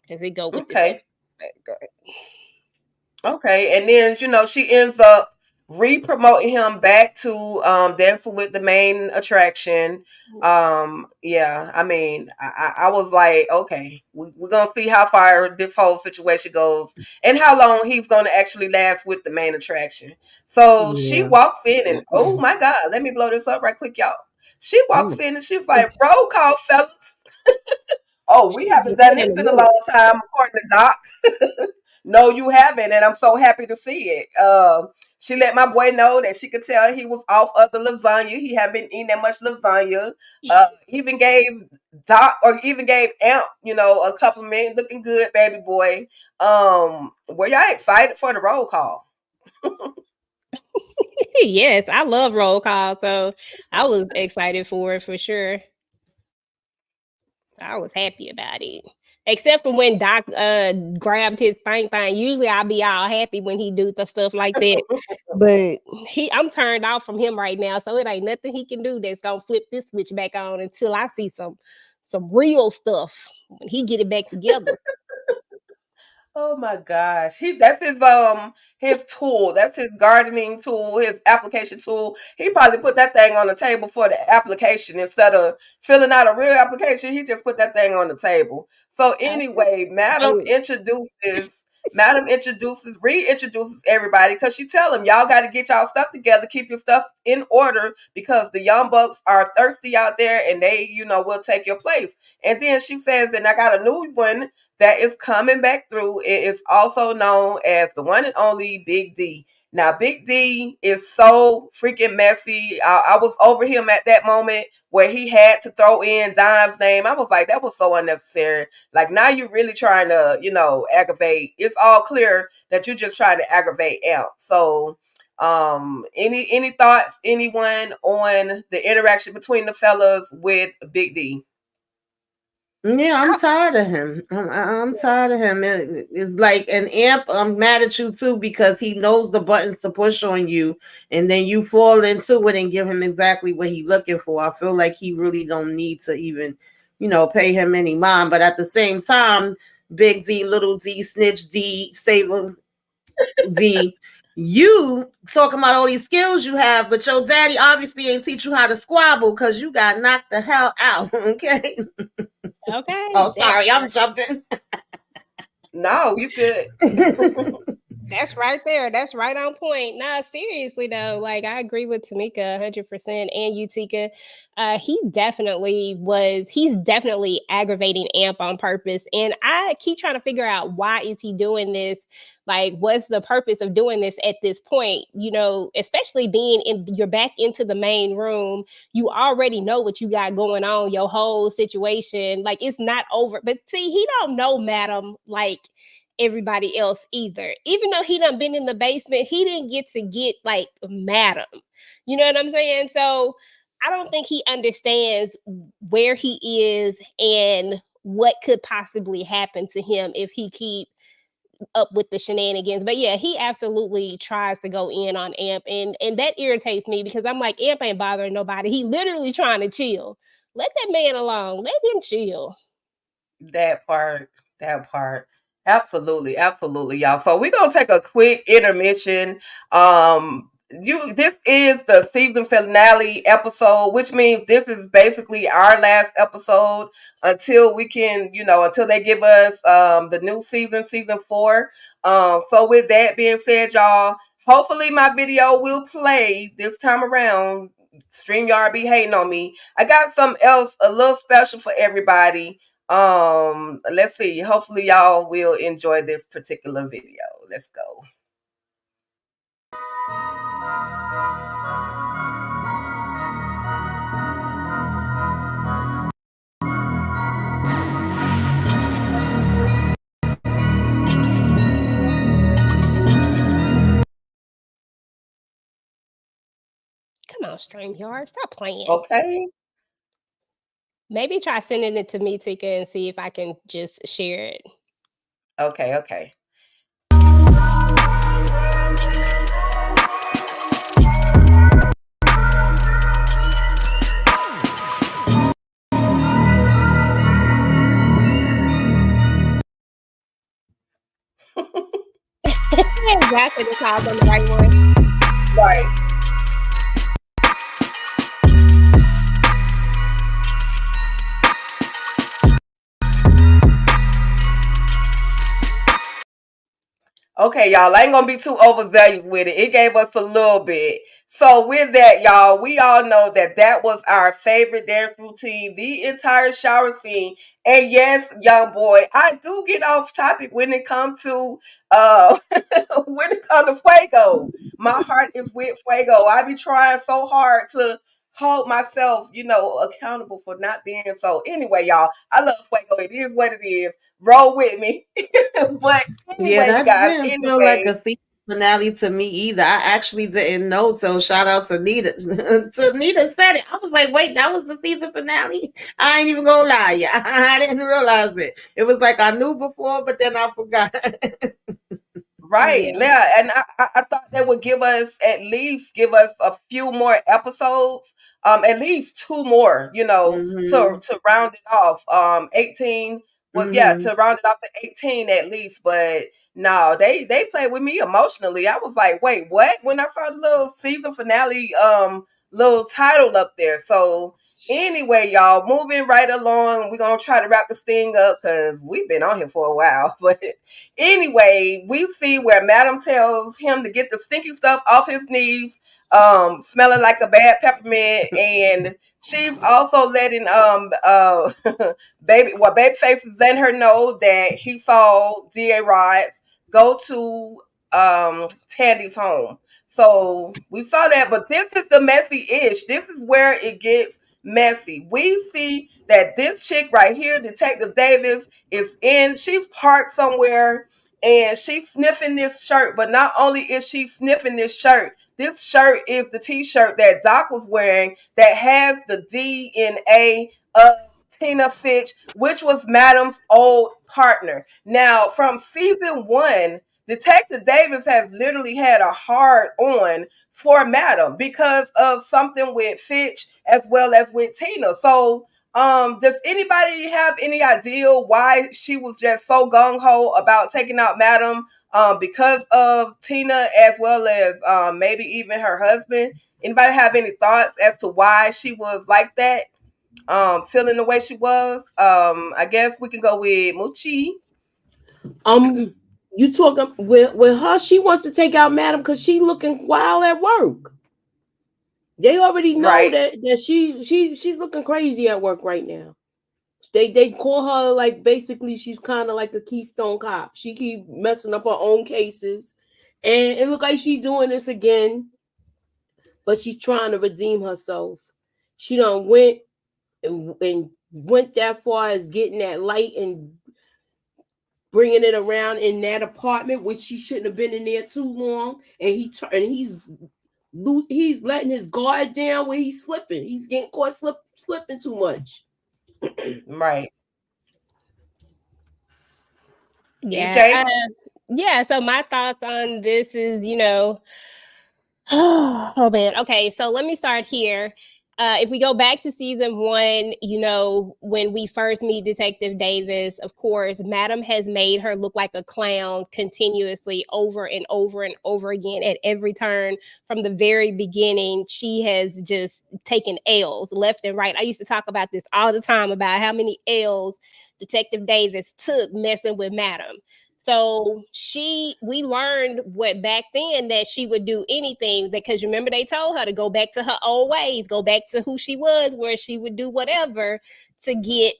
Because it go with Okay. This. Go ahead. Okay. And then, she ends up re-promoting him back to dancing with the main attraction. Yeah, I mean, I was like, okay, we're gonna see how far this whole situation goes and how long he's gonna actually last with the main attraction. So she walks in and oh my god, let me blow this up right quick, y'all. She walks in and she's like, roll call, fellas. Oh, we haven't done this in a long time, according to Doc. No, you haven't, and I'm so happy to see it. She let my boy know that she could tell he was off of the lasagna. He hadn't been eating that much lasagna. Even gave Amp, a compliment. Looking good, baby boy. Were y'all excited for the roll call? Yes, I love roll call, so I was excited for it for sure. I was happy about it. Except for when Doc grabbed his thing. Usually I'll be all happy when he do the stuff like that. But I'm turned off from him right now. So it ain't nothing he can do that's gonna flip this switch back on until I see some real stuff when he get it back together. Oh my gosh. That's his tool. That's his gardening tool, his application tool. He probably put that thing on the table for the application instead of filling out a real application. He just put that thing on the table. So anyway, Madam reintroduces everybody because she tell them y'all got to get y'all stuff together, keep your stuff in order because the young bucks are thirsty out there and they, will take your place. And then she says, and I got a new one that is coming back through. It is also known as the one and only Big D. Now, Big D is so freaking messy. I was over him at that moment where he had to throw in Dime's name. I was like, that was so unnecessary. Like, now you're really trying to, aggravate. It's all clear that you're just trying to aggravate Amp. So Any thoughts, anyone, on the interaction between the fellas with Big D? Yeah, I'm tired of him. I'm tired of him. It's like an Amp. I'm mad at you too because he knows the buttons to push on you, and then you fall into it and give him exactly what he's looking for. I feel like he really don't need to even, pay him any mind. But at the same time, Big D, Little D, Snitch D, Saver D, you talking about all these skills you have, but your daddy obviously ain't teach you how to squabble because you got knocked the hell out. Okay. Okay. Oh, sorry, I'm jumping. No, you good. That's right there. That's right on point. Nah, seriously though, like I agree with Tamika 100% and Utica. He's definitely aggravating Amp on purpose. And I keep trying to figure out why is he doing this? Like, what's the purpose of doing this at this point? Especially you're back into the main room. You already know what you got going on, your whole situation. Like, it's not over. But see, he don't know Madam like everybody else either. Even though he done been in the basement, he didn't get to get like Madam. You know what I'm saying? So I don't think he understands where he is and what could possibly happen to him if he keep up with the shenanigans. But yeah, he absolutely tries to go in on Amp, and that irritates me because I'm like, Amp ain't bothering nobody. He literally trying to chill. Let that man alone. Let him chill. That part. Absolutely, absolutely, y'all. So we're gonna take a quick intermission. This is the season finale episode, which means this is basically our last episode until we can, until they give us the new season 4. So with that being said, y'all, hopefully my video will play this time around. StreamYard be hating on me. I got something else a little special for everybody. Let's see. Hopefully y'all will enjoy this particular video. Let's go. Come on, StreamYard, stop playing. Okay. Maybe try sending it to me, Tika, and see if I can just share it. Okay. Exactly, the call's on the right one. Right. Okay, y'all, I ain't gonna be too overzealous with it. It gave us a little bit. So with that, y'all, we all know that was our favorite dance routine, the entire shower scene. And yes, young boy, I do get off topic when it comes to when it comes to Fuego. My heart is with Fuego. I be trying so hard to hold myself, accountable for not being so. Anyway, y'all, I love Fuego. It is what it is. Roll with me. But Yeah, anyway, you that guys, didn't feel like anyway. a season finale to me either. I actually didn't know. So shout out to Nita. To Nita said it. I was like, wait, that was the season finale? I ain't even gonna lie, yeah. I didn't realize it. It was like I knew before, but then I forgot. Right, yeah, and I thought they would at least give us a few more episodes, at least 2 more, to round it off. 18 was to round it off to 18 at least, but no, they played with me emotionally. I was like, wait, what? When I saw the little season finale, little title up there. So anyway, y'all, moving right along, we're gonna try to wrap this thing up because we've been on here for a while, but. Anyway, we see where Madam tells him to get the stinky stuff off his knees, smelling like a bad peppermint, and she's also letting Babyface is letting her know that he saw D.A. Rods go to Tandy's home. So we saw that, but this is the messy ish. This is where it gets messy. We see that this chick right here, Detective Davis, she's parked somewhere and she's sniffing this shirt. But not only is she sniffing this shirt, this shirt is the t-shirt that Doc was wearing that has the DNA of Tina Fitch, which was Madam's old partner. Now, from season 1, Detective Davis has literally had a hard on for Madam because of something with Fitch as well as with Tina. So, does anybody have any idea why she was just so gung-ho about taking out Madam? Because of Tina as well as maybe even her husband. Anybody have any thoughts as to why she was like that? Feeling the way she was? I guess we can go with Moochie. You talking with her? She wants to take out Madam because she looking wild at work. They already know that she's looking crazy at work right now. They call her like basically she's kind of like a Keystone Cop. She keep messing up her own cases, and it look like she's doing this again. But she's trying to redeem herself. She done went and went that far as getting that light and bringing it around in that apartment, which she shouldn't have been in there too long. And he's letting his guard down where he's slipping. He's getting caught slipping too much. Right. Yeah. Yeah. So my thoughts on this is, oh man. Okay. So let me start here. If we go back to season 1, when we first meet Detective Davis, of course, Madam has made her look like a clown continuously over and over and over again at every turn. From the very beginning, she has just taken L's left and right. I used to talk about this all the time about how many L's Detective Davis took messing with Madam. So we learned back then that she would do anything, because remember they told her to go back to her old ways, go back to who she was, where she would do whatever to get,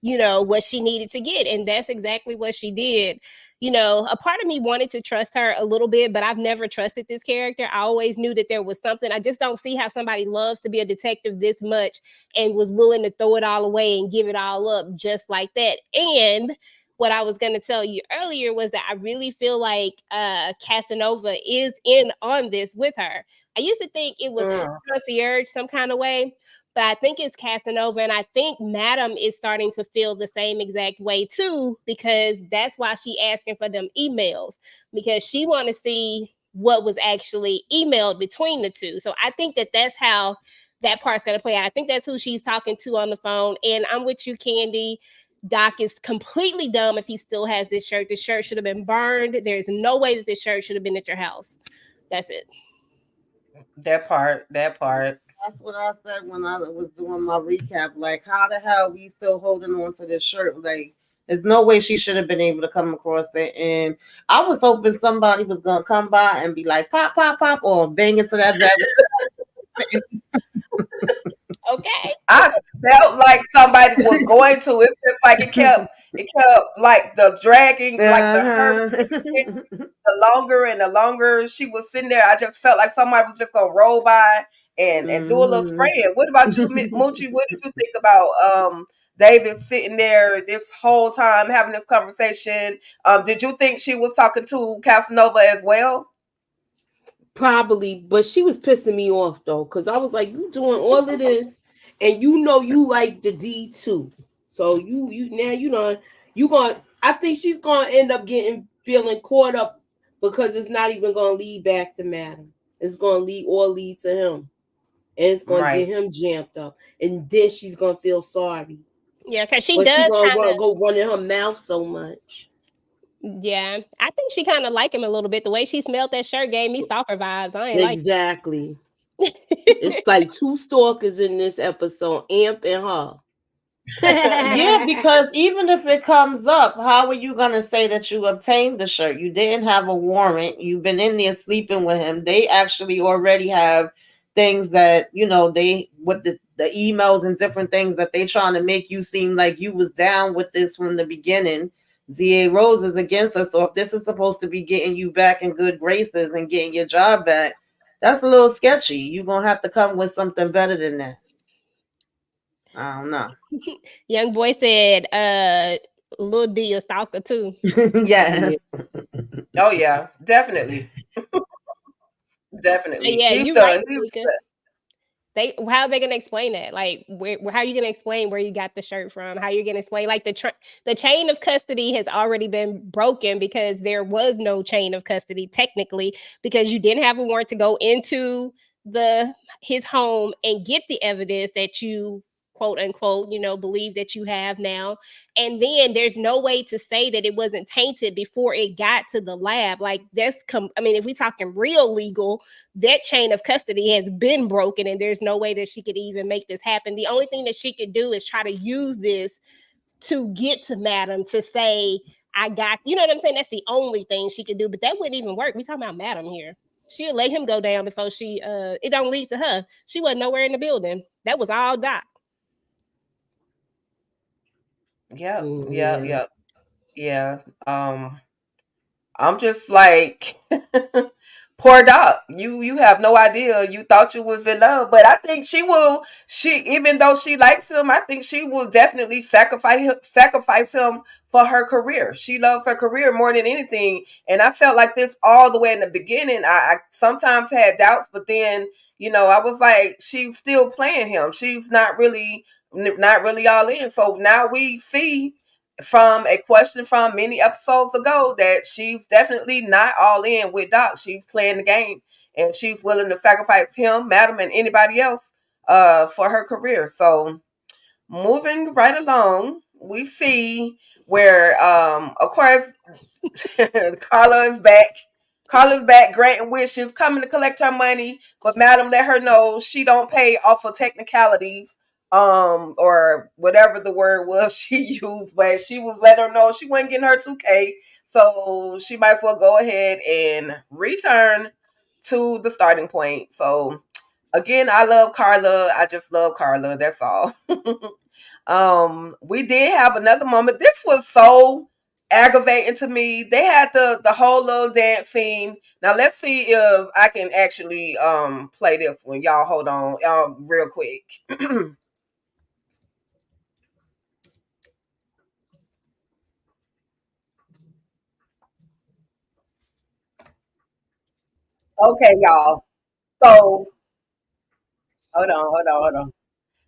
what she needed to get. And that's exactly what she did. A part of me wanted to trust her a little bit, but I've never trusted this character. I always knew that there was something. I just don't see how somebody loves to be a detective this much and was willing to throw it all away and give it all up just like that. And what I was going to tell you earlier was that I really feel like Casanova is in on this with her. I used to think it was Concierge some kind of way, but I think it's Casanova. And I think Madam is starting to feel the same exact way too, because that's why she asking for them emails, because she want to see what was actually emailed between the two. So I think that's how that part's going to play out. I think that's who she's talking to on the phone. And I'm with you, Candy. Doc is completely dumb if he still has this shirt. This shirt should have been burned. There's no way that this shirt should have been at your house. That's it. That part. That's what I said when I was doing my recap. Like, how the hell we still holding on to this shirt? Like, there's no way she should have been able to come across it. And I was hoping somebody was going to come by and be like, pop, pop, pop, or bang into that. Okay. I felt like somebody was going to. It's just like it kept like the dragging, like the hurt. The longer and the longer she was sitting there, I just felt like somebody was just gonna roll by and do a little spraying. What about you, Moochie? What did you think about David sitting there this whole time having this conversation? Did you think she was talking to Casanova as well? Probably, but she was pissing me off though, because I was like, you doing all of this, and you like the D too. So you gonna. I think she's gonna end up feeling caught up, because it's not even gonna lead back to Madam. It's gonna lead to him, and it's gonna get him jammed up, and then she's gonna feel sorry. Yeah, because she does go running her mouth so much. Yeah, I think she kind of like him a little bit. The way she smelled that shirt gave me stalker vibes. I ain't exactly. It's like two stalkers in this episode, Amp and her. Yeah, because even if it comes up, how are you gonna say that you obtained the shirt? You didn't have a warrant. You've been in there sleeping with him. They actually already have things that they with the emails and different things that they trying to make you seem like you was down with this from the beginning. DA Rose is against us, so if this is supposed to be getting you back in good graces and getting your job back, that's a little sketchy. You're gonna have to come with something better than that. I don't know. Young boy said, Lil D a stalker too. Yeah. Oh yeah, definitely. Definitely. Yeah, He's you're right, the Malika. How are they gonna explain that? Like, how are you gonna explain where you got the shirt from? How you gonna explain like the chain of custody has already been broken because there was no chain of custody technically because you didn't have a warrant to go into his home and get the evidence that you quote unquote believe that you have now, and then there's no way to say that it wasn't tainted before it got to the lab. Like I mean, if we talking real legal, that chain of custody has been broken and there's no way that she could even make this happen. The only thing that she could do is try to use this to get to Madam to say, I got, you know what I'm saying? That's the only thing she could do, but that wouldn't even work. We talking about Madam here. She'll let him go down before it don't lead to her. She wasn't nowhere in the building. That was all Doc. Yep. Yeah. I'm just like poor Doc. You have no idea. You thought you was in love, but I think she even though she likes him, I think she will definitely sacrifice him for her career. She loves her career more than anything. And I felt like this all the way in the beginning. I sometimes had doubts, but then, I was like, she's still playing him. She's not really all in. So now we see from a question from many episodes ago that she's definitely not all in with Doc. She's playing the game and she's willing to sacrifice him, Madam, and anybody else for her career. So moving right along, we see where of course Carla is back. Carla's back granting wishes, coming to collect her money, but Madam let her know she don't pay off of technicalities, or whatever the word was she used, but she was letting her know she wasn't getting her 2K, so she might as well go ahead and return to the starting point. So again, I love Carla. I just love Carla. That's all. We did have another moment. This was so aggravating to me. They had the whole little dance scene. Now let's see if I can actually play this one. Y'all hold on real quick. Okay, y'all. So hold on.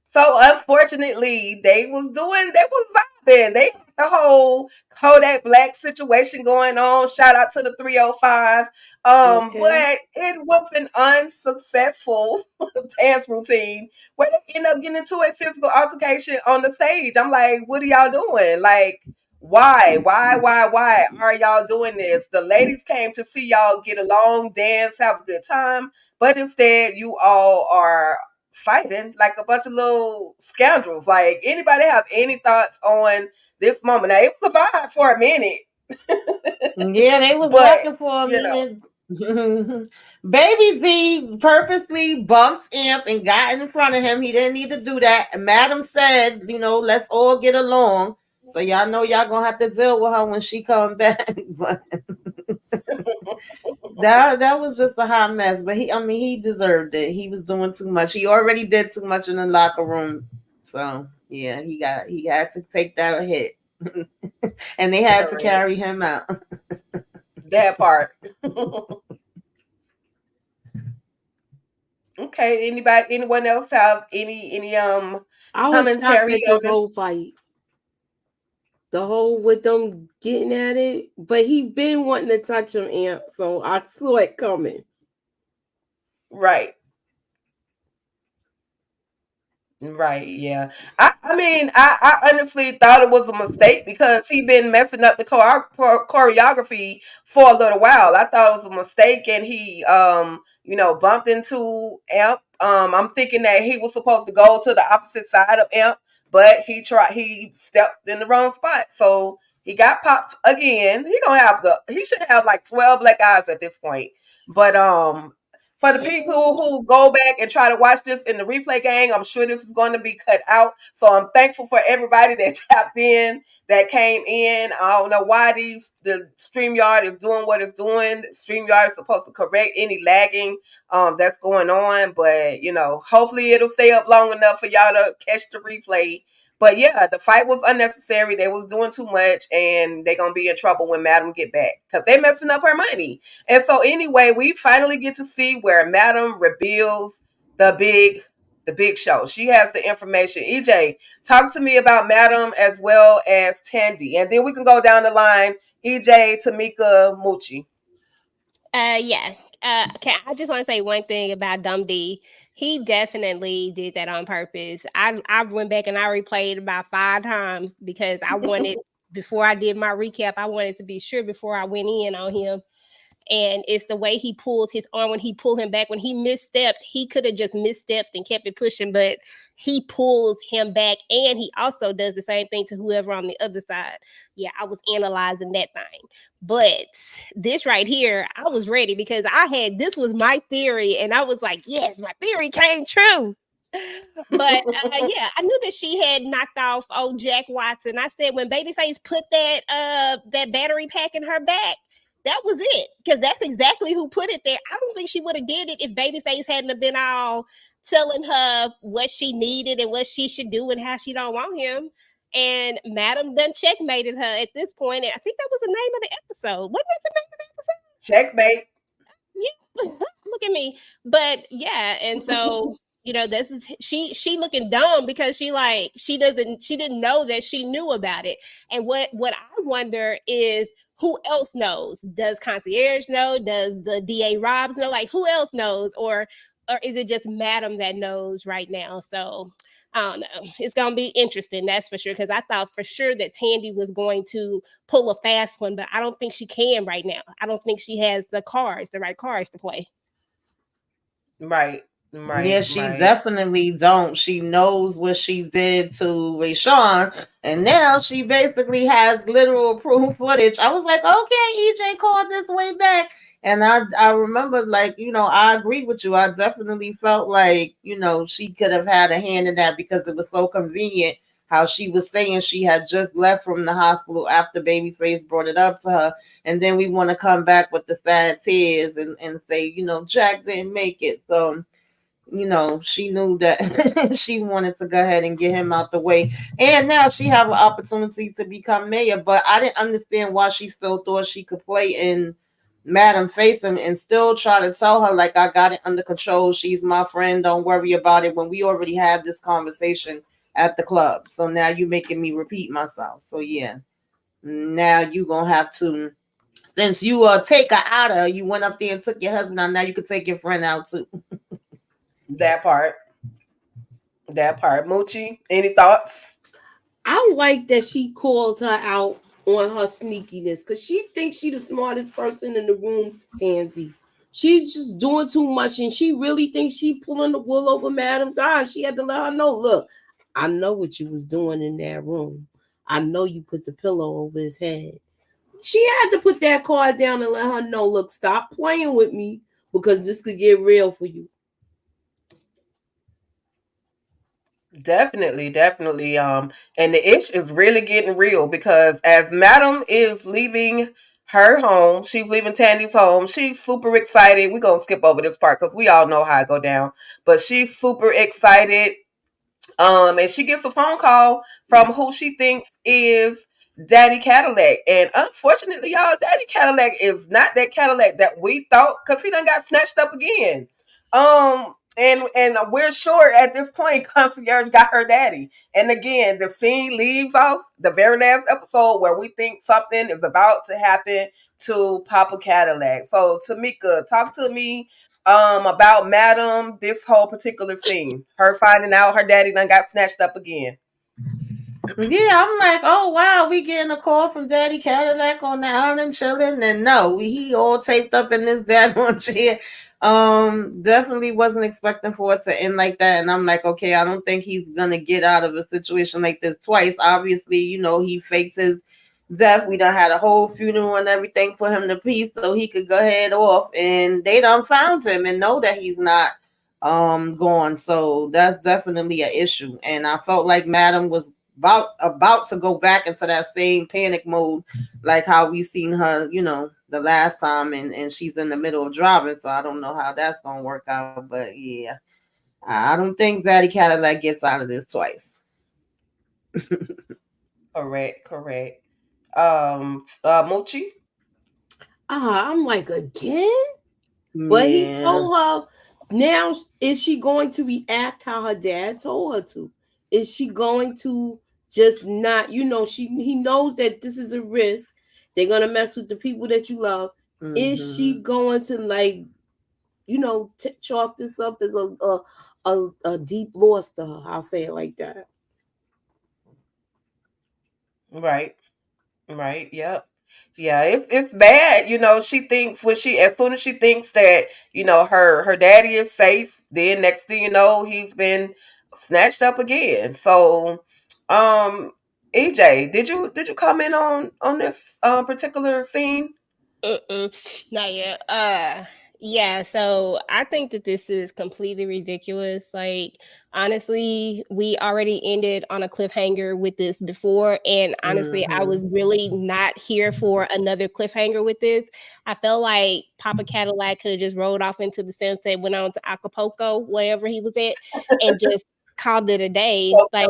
So unfortunately, they was vibing. They had the whole Kodak Black situation going on. Shout out to the 305. Okay. But it was an unsuccessful dance routine where they end up getting into a physical altercation on the stage. I'm like, what are y'all doing? Like, why are y'all doing this? The ladies came to see y'all get along, dance, have a good time, but instead you all are fighting like a bunch of little scoundrels. Like, anybody have any thoughts on this moment? Now, it was a vibe for a minute. Yeah, they was But, rocking for a minute. Baby Z purposely bumped Imp and got in front of him. He didn't need to do that. And Madam said, let's all get along. So y'all know y'all gonna have to deal with her when she come back. But that was just a hot mess. But he deserved it. He was doing too much. He already did too much in the locker room. So yeah, he had to take that hit. And they had to carry him out. That part. Okay, anyone else have any I was shocked commentary at on this whole this? fight. The whole with them getting at it, but he been wanting to touch him, Amp, so I saw it coming. Right. Right, yeah. I mean, I honestly thought it was a mistake because he been messing up the choreography for a little while. I thought it was a mistake, and he bumped into Amp. I'm thinking that he was supposed to go to the opposite side of Amp, but he stepped in the wrong spot, so he got popped again. He should have like 12 black eyes at this point. But for the people who go back and try to watch this in the replay gang, I'm sure this is going to be cut out. So I'm thankful for everybody that tapped in, that came in. I don't know why the StreamYard is doing what it's doing. StreamYard is supposed to correct any lagging that's going on, but hopefully it'll stay up long enough for y'all to catch the replay. But yeah, the fight was unnecessary. They was doing too much, and they're gonna be in trouble when Madam get back because they messing up her money. And so anyway, we finally get to see where Madam reveals the big show. She has the information. EJ, talk to me about Madam as well as Tandy, and then we can go down the line. EJ, Tamika, Moochie. Yeah. Okay, I just want to say one thing about Dumb D. He definitely did that on purpose. I went back and I replayed about 5 times because I wanted before I did my recap, I wanted to be sure before I went in on him. And it's the way he pulls his arm when he pulled him back. When he misstepped, he could have just misstepped and kept it pushing, but he pulls him back, and he also does the same thing to whoever on the other side. Yeah, I was analyzing that thing. But this right here, I was ready because this was my theory, and I was like, yes, my theory came true. But yeah, I knew that she had knocked off old Jack Watson. I said when Babyface put that battery pack in her back, that was it, because that's exactly who put it there. I don't think she would have did it if Babyface hadn't have been all telling her what she needed and what she should do and how she don't want him. And Madam done checkmated her at this point. And I think that was the name of the episode. Wasn't that the name of the episode? Checkmate. Yeah. Look at me. But yeah, and so this is she looking dumb because she didn't know that she knew about it. And what I wonder is who else knows? Does Concierge know? Does the DA Robs know? Like, who else knows? Or is it just Madam that knows right now? So I don't know. It's gonna be interesting, that's for sure. Because I thought for sure that Tandy was going to pull a fast one, but I don't think she can right now. I don't think she has the right cards to play. Right. Yeah, she definitely don't. She knows what she did to Rayshawn, and now she basically has literal proof footage. I was like, okay, EJ called this way back. And I remember, like, I agreed with you. I definitely felt like, she could have had a hand in that because it was so convenient how she was saying she had just left from the hospital after Babyface brought it up to her. And then we want to come back with the sad tears and say, Jack didn't make it. So, she knew that she wanted to go ahead and get him out the way. And now she have an opportunity to become mayor. But I didn't understand why she still thought she could play in Madam Face and still try to tell her, like, I got it under control. She's my friend. Don't worry about it. When we already had this conversation at the club. So now you making me repeat myself. So yeah, now you going to have to, since you take her out of, you went up there and took your husband out, now you could take your friend out too. That part. Moochie, any thoughts? I like that she called her out on her sneakiness because she thinks she's the smartest person in the room, Tandy. She's just doing too much, and she really thinks she pulling the wool over Madam's eyes. She had to let her know, look, I know what you was doing in that room. I know you put the pillow over his head. She had to put that card down and let her know, look, stop playing with me because this could get real for you. Definitely. And the ish is really getting real because as Madam is leaving her home, she's leaving Tandy's home. She's super excited. We're gonna skip over this part because we all know how it go down. But she's super excited. And she gets a phone call from who she thinks is Daddy Cadillac. And unfortunately, y'all, Daddy Cadillac is not that Cadillac that we thought because he done got snatched up again. And we're sure at this point Concierge got her daddy. And again, the scene leaves off the very last episode where we think something is about to happen to Papa Cadillac. So Tamika, talk to me about Madam, this whole particular scene. Her finding out her daddy done got snatched up again. Yeah, I'm like, oh wow, we getting a call from Daddy Cadillac on the island chilling, and no, he all taped up in this daggone chair. Definitely wasn't expecting for it to end like that, and I'm like, okay, I don't think he's gonna get out of a situation like this twice. Obviously, he faked his death. We done had a whole funeral and everything for him to peace so he could go head off, and they done found him and know that he's not gone. So that's definitely an issue, and I felt like Madam was about to go back into that same panic mode like how we seen her the last time, and she's in the middle of driving, so I don't know how that's gonna work out. But yeah, I don't think Daddy Cadillac gets out of this twice. Correct. Mochi? I'm like, again? But he Yeah. told her, now is she going to react how her dad told her to? Is she going to just not, he knows that this is a risk. They're gonna mess with the people that you love. Is she going to chalk this up as a deep loss to her? I'll say it like that. Right. Yep. Yeah, it's bad. She thinks as soon as she thinks that, her daddy is safe, then next thing you know, he's been snatched up again. So, EJ, did you comment on this particular scene? Not yet. Yeah, so I think that this is completely ridiculous. Like, honestly, we already ended on a cliffhanger with this before, and honestly, I was really not here for another cliffhanger with this. I felt like Papa Cadillac could have just rolled off into the sunset, went on to Acapulco, wherever he was at, and just called it a day. It's like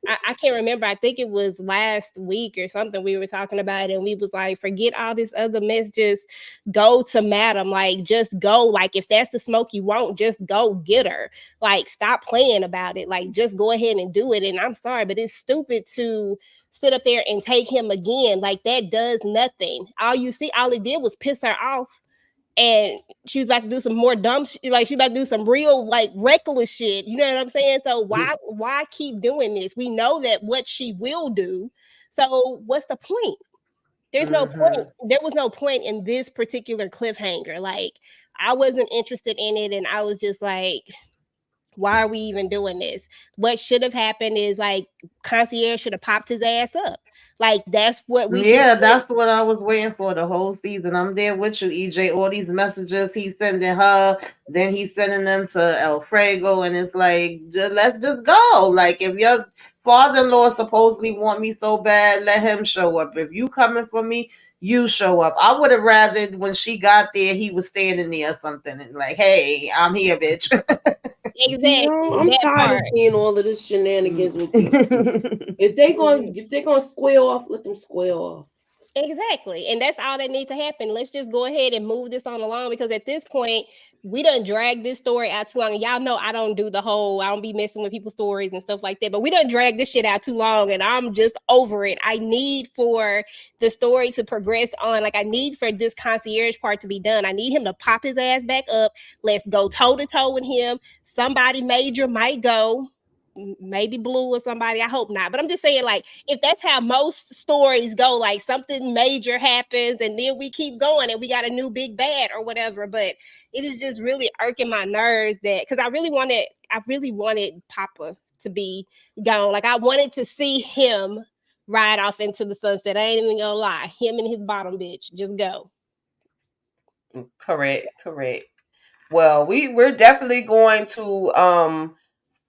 I can't remember. I think it was last week or something we were talking about it, and we was like, forget all this other mess. Just go to Madam. Like, just go. Like, if that's the smoke you want, just go get her. Like, stop playing about it. Like, just go ahead and do it. And I'm sorry, but it's stupid to sit up there and take him again. Like, that does nothing. All it did was piss her off. And she was about to do some more dumb shit. Like, she about to do some real, like, reckless shit. You know what I'm saying? So why keep doing this? We know that what she will do. So what's the point? There's no point. There was no point in this particular cliffhanger. Like, I wasn't interested in it, and I was just like, why are we even doing this? What should have happened is, like, Concierge should have popped his ass up. Like, that's what we should. Yeah, that's what I was waiting for the whole season. I'm there with you, EJ. All these messages he's sending her, then he's sending them to Alfredo, and it's like, let's just go. Like, if your father-in-law supposedly want me so bad, let him show up. If you coming for me, you show up. I would have rather when she got there, he was standing there or something and like, hey, I'm here, bitch. Exactly. I'm tired of seeing all of this shenanigans with these people. If they're gonna square off, let them square off. Exactly. And that's all that needs to happen. Let's just go ahead and move this on along, because at this point, we done drag this story out too long. And y'all know I don't be messing with people's stories and stuff like that. But we done drag this shit out too long, and I'm just over it. I need for the story to progress on. Like, I need for this concierge part to be done. I need him to pop his ass back up. Let's go toe to toe with him. Somebody major might go. Maybe Blue or somebody. I hope not. But I'm just saying, like, if that's how most stories go, like, something major happens and then we keep going and we got a new big bad or whatever. But it is just really irking my nerves that, because I really wanted Papa to be gone. Like, I wanted to see him ride off into the sunset. I ain't even gonna lie. Him and his bottom bitch. Just go. Correct. Well, we're definitely going to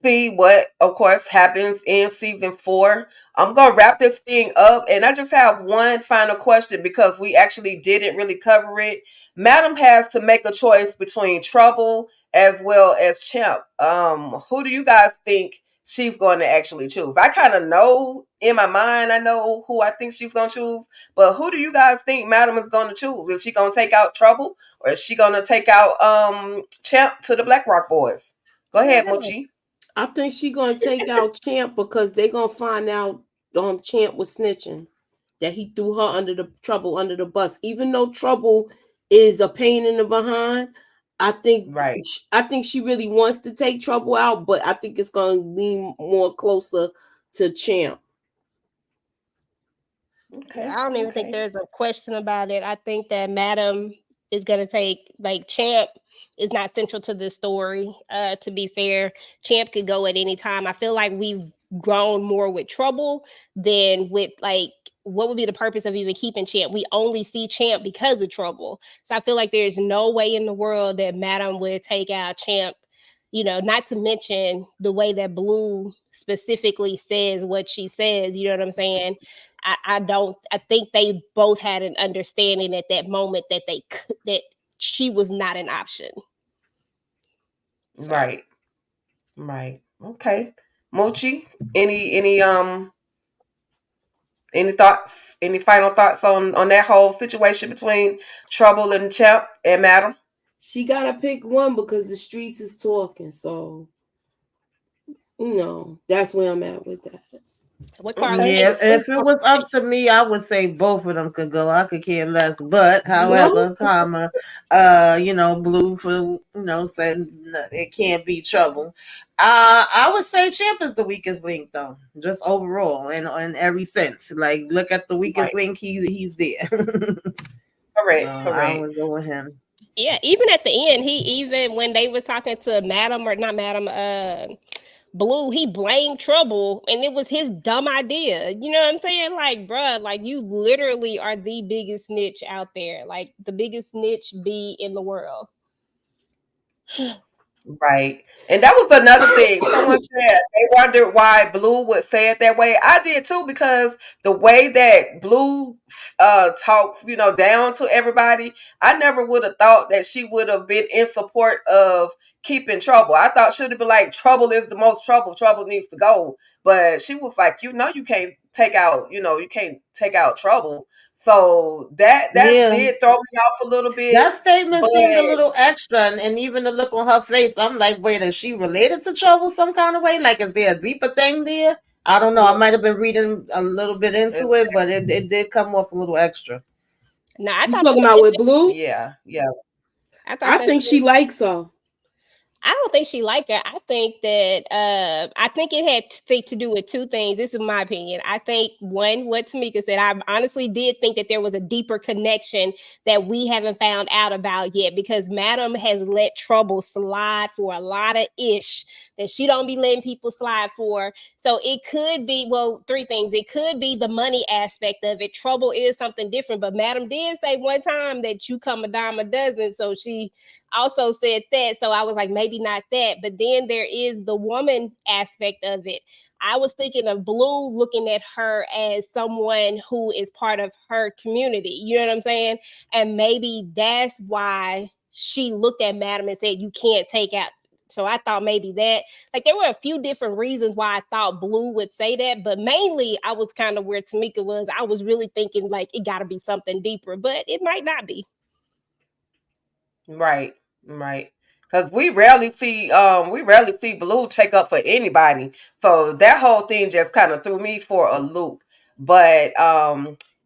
see what, of course, happens in season 4. I'm gonna wrap this thing up, and I just have one final question because we actually didn't really cover it. Madam has to make a choice between Trouble as well as Champ. Who do you guys think she's going to actually choose? I kind of know in my mind, I know who I think she's going to choose, but who do you guys think Madam is going to choose? Is she going to take out Trouble, or is she going to take out Champ to the Black Rock Boys? Go ahead, Mochi. I think she gonna take out Champ because they gonna find out Champ was snitching, that he threw her under the bus. Even though Trouble is a pain in the behind, I think she really wants to take Trouble out, but I think it's gonna lean more closer to Champ. Okay. I don't even think there's a question about it. I think that Madam is going to take, like, Champ is not central to this story. To be fair, Champ could go at any time. I feel like we've grown more with Trouble than with, like, what would be the purpose of even keeping Champ? We only see Champ because of Trouble. So I feel like there's no way in the world that Madam would take out Champ. Not to mention the way that Blue specifically says what she says. You know what I'm saying? I think they both had an understanding at that moment that that she was not an option. So. Right. Okay. Moochie, any thoughts? Any final thoughts on that whole situation between Trouble and Champ and Madam? She gotta pick one because the streets is talking. So that's where I'm at with that. What Carla? Yeah, if it was up to me, I would say both of them could go. I could care less. But however, Blue for said it can't be Trouble. I would say Champ is the weakest link though, just overall and in every sense. Like look at the weakest link, he's there. Correct. I would go with him. Yeah, even at the end, even when they was talking to Madam or not Madam, Blue, he blamed Trouble, and it was his dumb idea. You know what I'm saying? Like, bruh, like you literally are the biggest snitch out there, like the biggest snitch bee in the world. Right. And that was another thing. Someone said they wondered why Blue would say it that way. I did too, because the way that Blue talks, down to everybody, I never would have thought that she would have been in support of keeping Trouble. I thought she'd have been like, Trouble is the most trouble. Trouble needs to go. But she was like, you can't take out, you can't take out Trouble. So that did throw me off a little bit. That statement seemed a little extra, and even the look on her face, I'm like, wait, is she related to Trouble some kind of way? Like, is there a deeper thing there? I don't know. I might have been reading a little bit into it, but it did come off a little extra. No, I thought talking about with Blue. Yeah. I think she likes her. I don't think she liked her. I think that I think it had to do with two things. This is my opinion. I think one, what Tamika said, I honestly did think that there was a deeper connection that we haven't found out about yet, because Madam has let Trouble slide for a lot of ish that she don't be letting people slide for. So it could be, well, three things. It could be the money aspect of it. Trouble is something different, but Madam did say one time that you come a dime a dozen. So she also said that. So I was like, maybe not that. But then there is the woman aspect of it. I was thinking of Blue looking at her as someone who is part of her community. You know what I'm saying? And maybe that's why she looked at Madam and said, you can't take out. So I thought maybe that, like, there were a few different reasons why I thought Blue would say that, but mainly I was kind of where Tamika was. I was really thinking like it got to be something deeper, but it might not be. Right. Because we rarely see Blue take up for anybody. So that whole thing just kind of threw me for a loop. But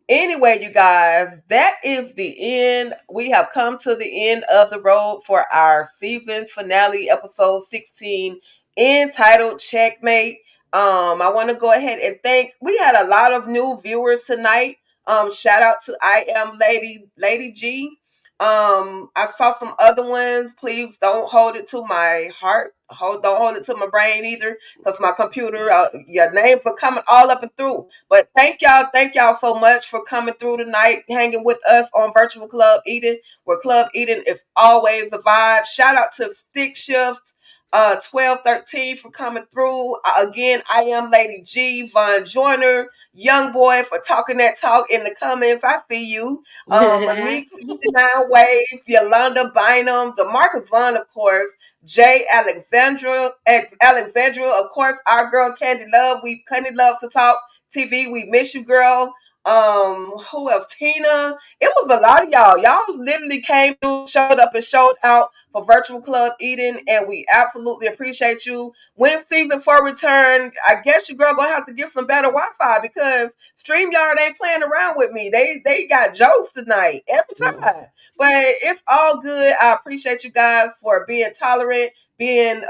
anyway, you guys, that is the end. We have come to the end of the road for our season finale, episode 16, entitled Checkmate. I want to go ahead and we had a lot of new viewers tonight. Shout out to I Am Lady G. I saw some other ones. Please don't hold it to my heart. Don't hold it to my brain either, because my computer, your names are coming all up and through. But thank y'all so much for coming through tonight, hanging with us on Virtual Club Eden, where Club Eden is always the vibe. Shout out to Stick Shift 1213 for coming through. Again, I Am Lady G, Von Joyner, Young Boy for talking that talk in the comments. I see you. Monique 69 Waves, Yolanda Bynum, DeMarcus Vaughn, of course, Jay Alexandra, of course, our girl Candy Love. Candy loves to talk TV. We miss you, girl. Who else? Tina. It was a lot of y'all. Y'all literally came through, showed up and showed out for Virtual Club Eden, and we absolutely appreciate you. When season 4 return, I guess your girl gonna have to get some better Wi-Fi, because StreamYard ain't playing around with me. They got jokes tonight every time. But it's all good. I appreciate you guys for being tolerant, being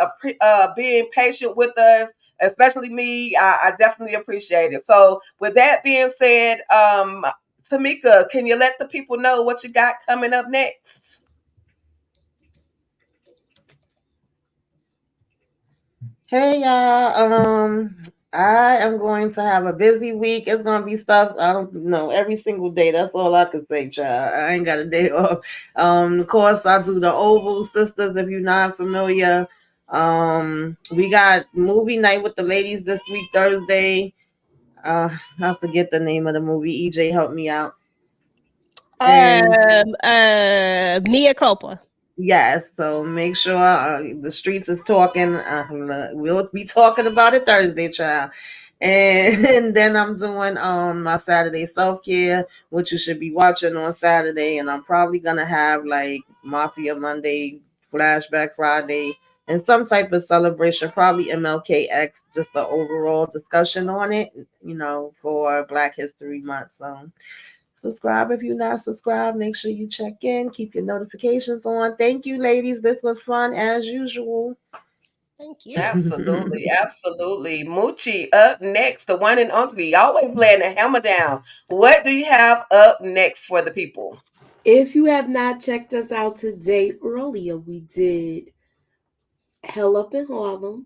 patient with us. Especially me, I definitely appreciate it. So with that being said, Tamika, can you let the people know what you got coming up next? Hey y'all, I am going to have a busy week. It's gonna be stuff I don't know every single day. That's all I can say, child. I ain't got a day off. Of course, I do the Oval Sisters. If you're not familiar, we got movie night with the ladies this week, Thursday. I forget the name of the movie. EJ, help me out. Mia Culpa. Yes, so make sure the streets is talking. We'll be talking about it Thursday, child. And then I'm doing my Saturday self-care, which you should be watching on Saturday. And I'm probably gonna have like Mafia Monday, Flashback Friday, and some type of celebration, probably MLKX, just an overall discussion on it, for Black History Month. So subscribe if you're not subscribed. Make sure you check in. Keep your notifications on. Thank you, ladies. This was fun as usual. Thank you. Absolutely, absolutely. Moochie up next, the one and only, always laying the hammer down. What do you have up next for the people? If you have not checked us out today, earlier we did Hell Up in Harlem.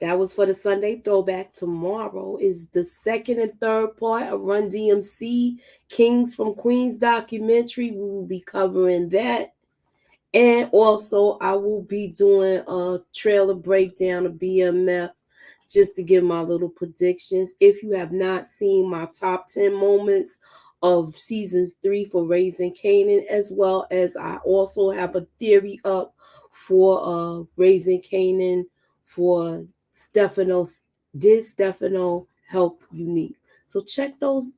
That was for the Sunday throwback. Tomorrow is the second and third part of Run DMC Kings from Queens documentary. We will be covering that. And also, I will be doing a trailer breakdown of BMF just to give my little predictions. If you have not seen my top 10 moments of seasons 3 for Raising Canaan, as well as I also have a theory up for Raising Canaan for Stefano. Did Stefano help Unique? So check those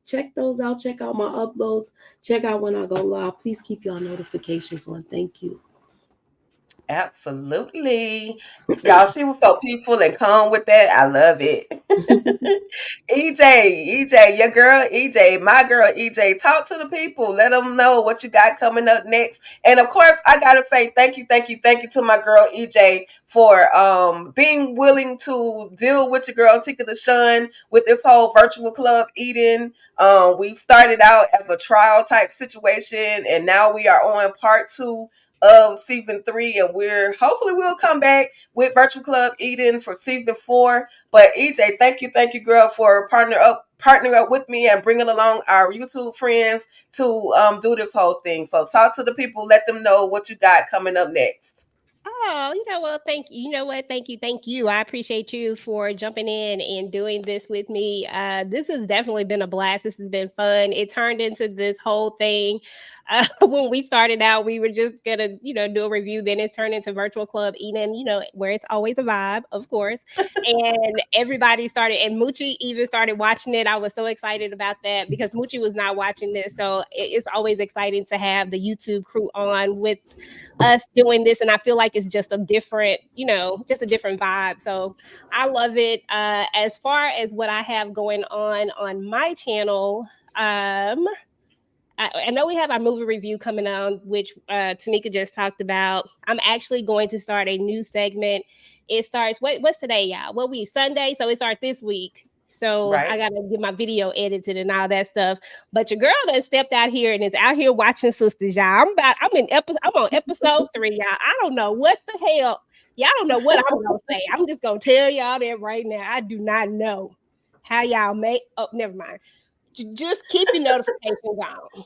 out. Check out my uploads. Check out when I go live. Please keep your notifications on. Thank you. Absolutely. Y'all, she was so peaceful and calm with that. I love it. EJ, your girl EJ, my girl EJ, talk to the people. Let them know what you got coming up next. And of course, I gotta say thank you to my girl EJ for being willing to deal with your girl Tika Deshawn with this whole virtual club eating. We started out as a trial type situation, and now we are on part 2 of season 3, and we'll come back with Virtual Club Eden for season 4. But EJ, thank you, girl, for partnering up with me and bringing along our YouTube friends to do this whole thing. So talk to the people, let them know what you got coming up next. Oh, thank you. You know what? Thank you. I appreciate you for jumping in and doing this with me. This has definitely been a blast. This has been fun. It turned into this whole thing. When we started out, we were just gonna, do a review. Then it turned into Virtual Club Eden, where it's always a vibe, of course. And everybody started, and Moochie even started watching it. I was so excited about that because Moochie was not watching this. So it's always exciting to have the YouTube crew on with us doing this, and I feel like it's just a different vibe. So I love it. As far as what I have going on my channel, I know we have our movie review coming on, which Tamika just talked about. I'm actually going to start a new segment. It starts, what's today, y'all? What week? Sunday, so it starts this week. So right. I got to get my video edited and all that stuff. But your girl done stepped out here and is out here watching Sisters, y'all. I'm on episode 3, y'all. I don't know what the hell. Y'all don't know what I'm going to say. I'm just going to tell y'all that right now. I do not know how y'all make. Oh, never mind. Just keep your notifications on.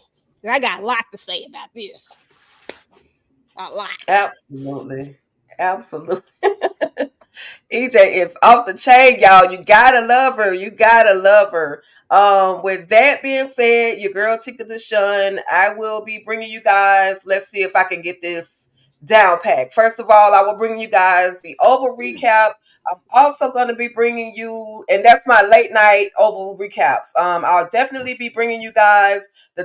I got a lot to say about this. A lot. Absolutely. EJ is off the chain, y'all. You gotta love her. With that being said, your girl Tika Deshawn, I will be bringing you guys. Let's see if I can get this down pack. First of all, I will bring you guys the Oval recap. I'm also going to be bringing you, and that's my late night Oval recaps. I'll definitely be bringing you guys the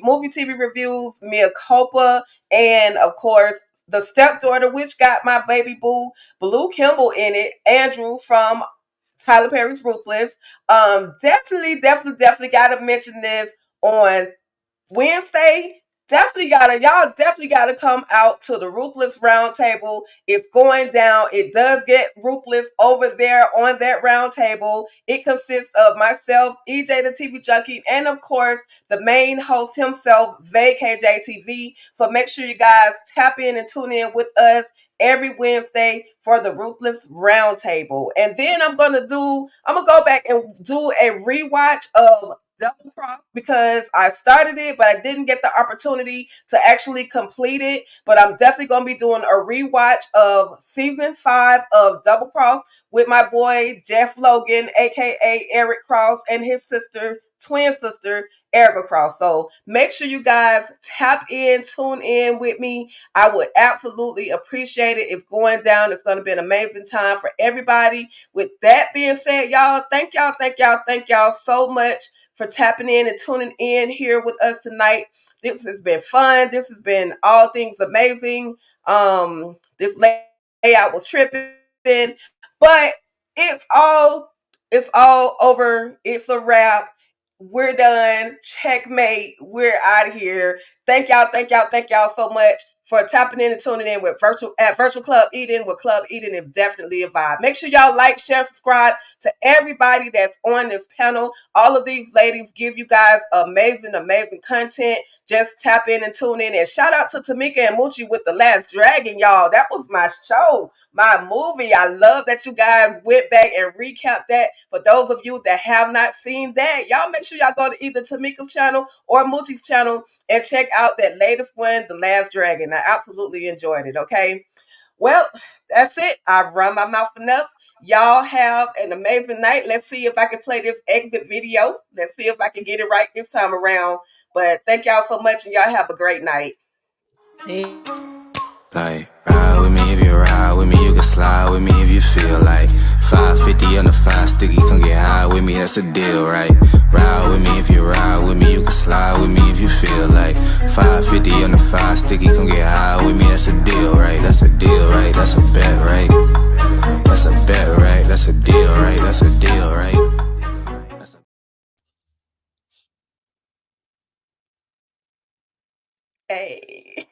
movie TV reviews, Mea Culpa, and of course the stepdaughter, which got my baby boo Blue Kimball in it, Andrew from Tyler Perry's Ruthless. Definitely gotta mention this on Wednesday. Y'all definitely gotta come out to the Ruthless Roundtable. It's going down. It does get ruthless over there on that roundtable. It consists of myself, EJ the TV Junkie, and of course the main host himself, VKJTV. So make sure you guys tap in and tune in with us every Wednesday for the Ruthless Roundtable. And then I'm gonna go back and do a rewatch of Double Cross because I started it, but I didn't get the opportunity to actually complete it. But I'm definitely going to be doing a rewatch of season 5 of Double Cross with my boy Jeff Logan, aka Eric Cross, and his sister twin sister, Erica Cross. So make sure you guys tap in, tune in with me. I would absolutely appreciate it. It's going down. It's going to be an amazing time for everybody. With that being said, y'all, thank y'all so much for tapping in and tuning in here with us tonight. This has been fun. This has been all things amazing. This layout was tripping, but it's all over. It's a wrap. We're done. Checkmate. We're out of here. Thank y'all so much for tapping in and tuning in with Virtual Club Eden. With Club Eden is definitely a vibe. Make sure y'all like, share, subscribe to everybody that's on this panel. All of these ladies give you guys amazing content. Just tap in and tune in. And shout out to Tamika and Moochie with The Last Dragon, y'all. That was my show, my movie. I love that you guys went back and recapped that. For those of you that have not seen that, y'all make sure y'all go to either Tamika's channel or Moochie's channel and check out that latest one, The Last Dragon. I absolutely enjoyed it, okay? Well, that's it. I've run my mouth enough. Y'all have an amazing night. Let's see if I can play this exit video. Let's see if I can get it right this time around. But thank y'all so much, and y'all have a great night. Hey. Like, ride with me if you ride with me, you can slide with me if you feel like 550 on the 5 sticky, come get high with me, that's a deal, right? Ride with me if you ride with me, you can slide with me if you feel like 550 on the 5 sticky, come get high with me, that's a deal, right? That's a deal, right? That's a bet, right? That's a bet, right? That's a deal, right? That's a deal, right? Hey.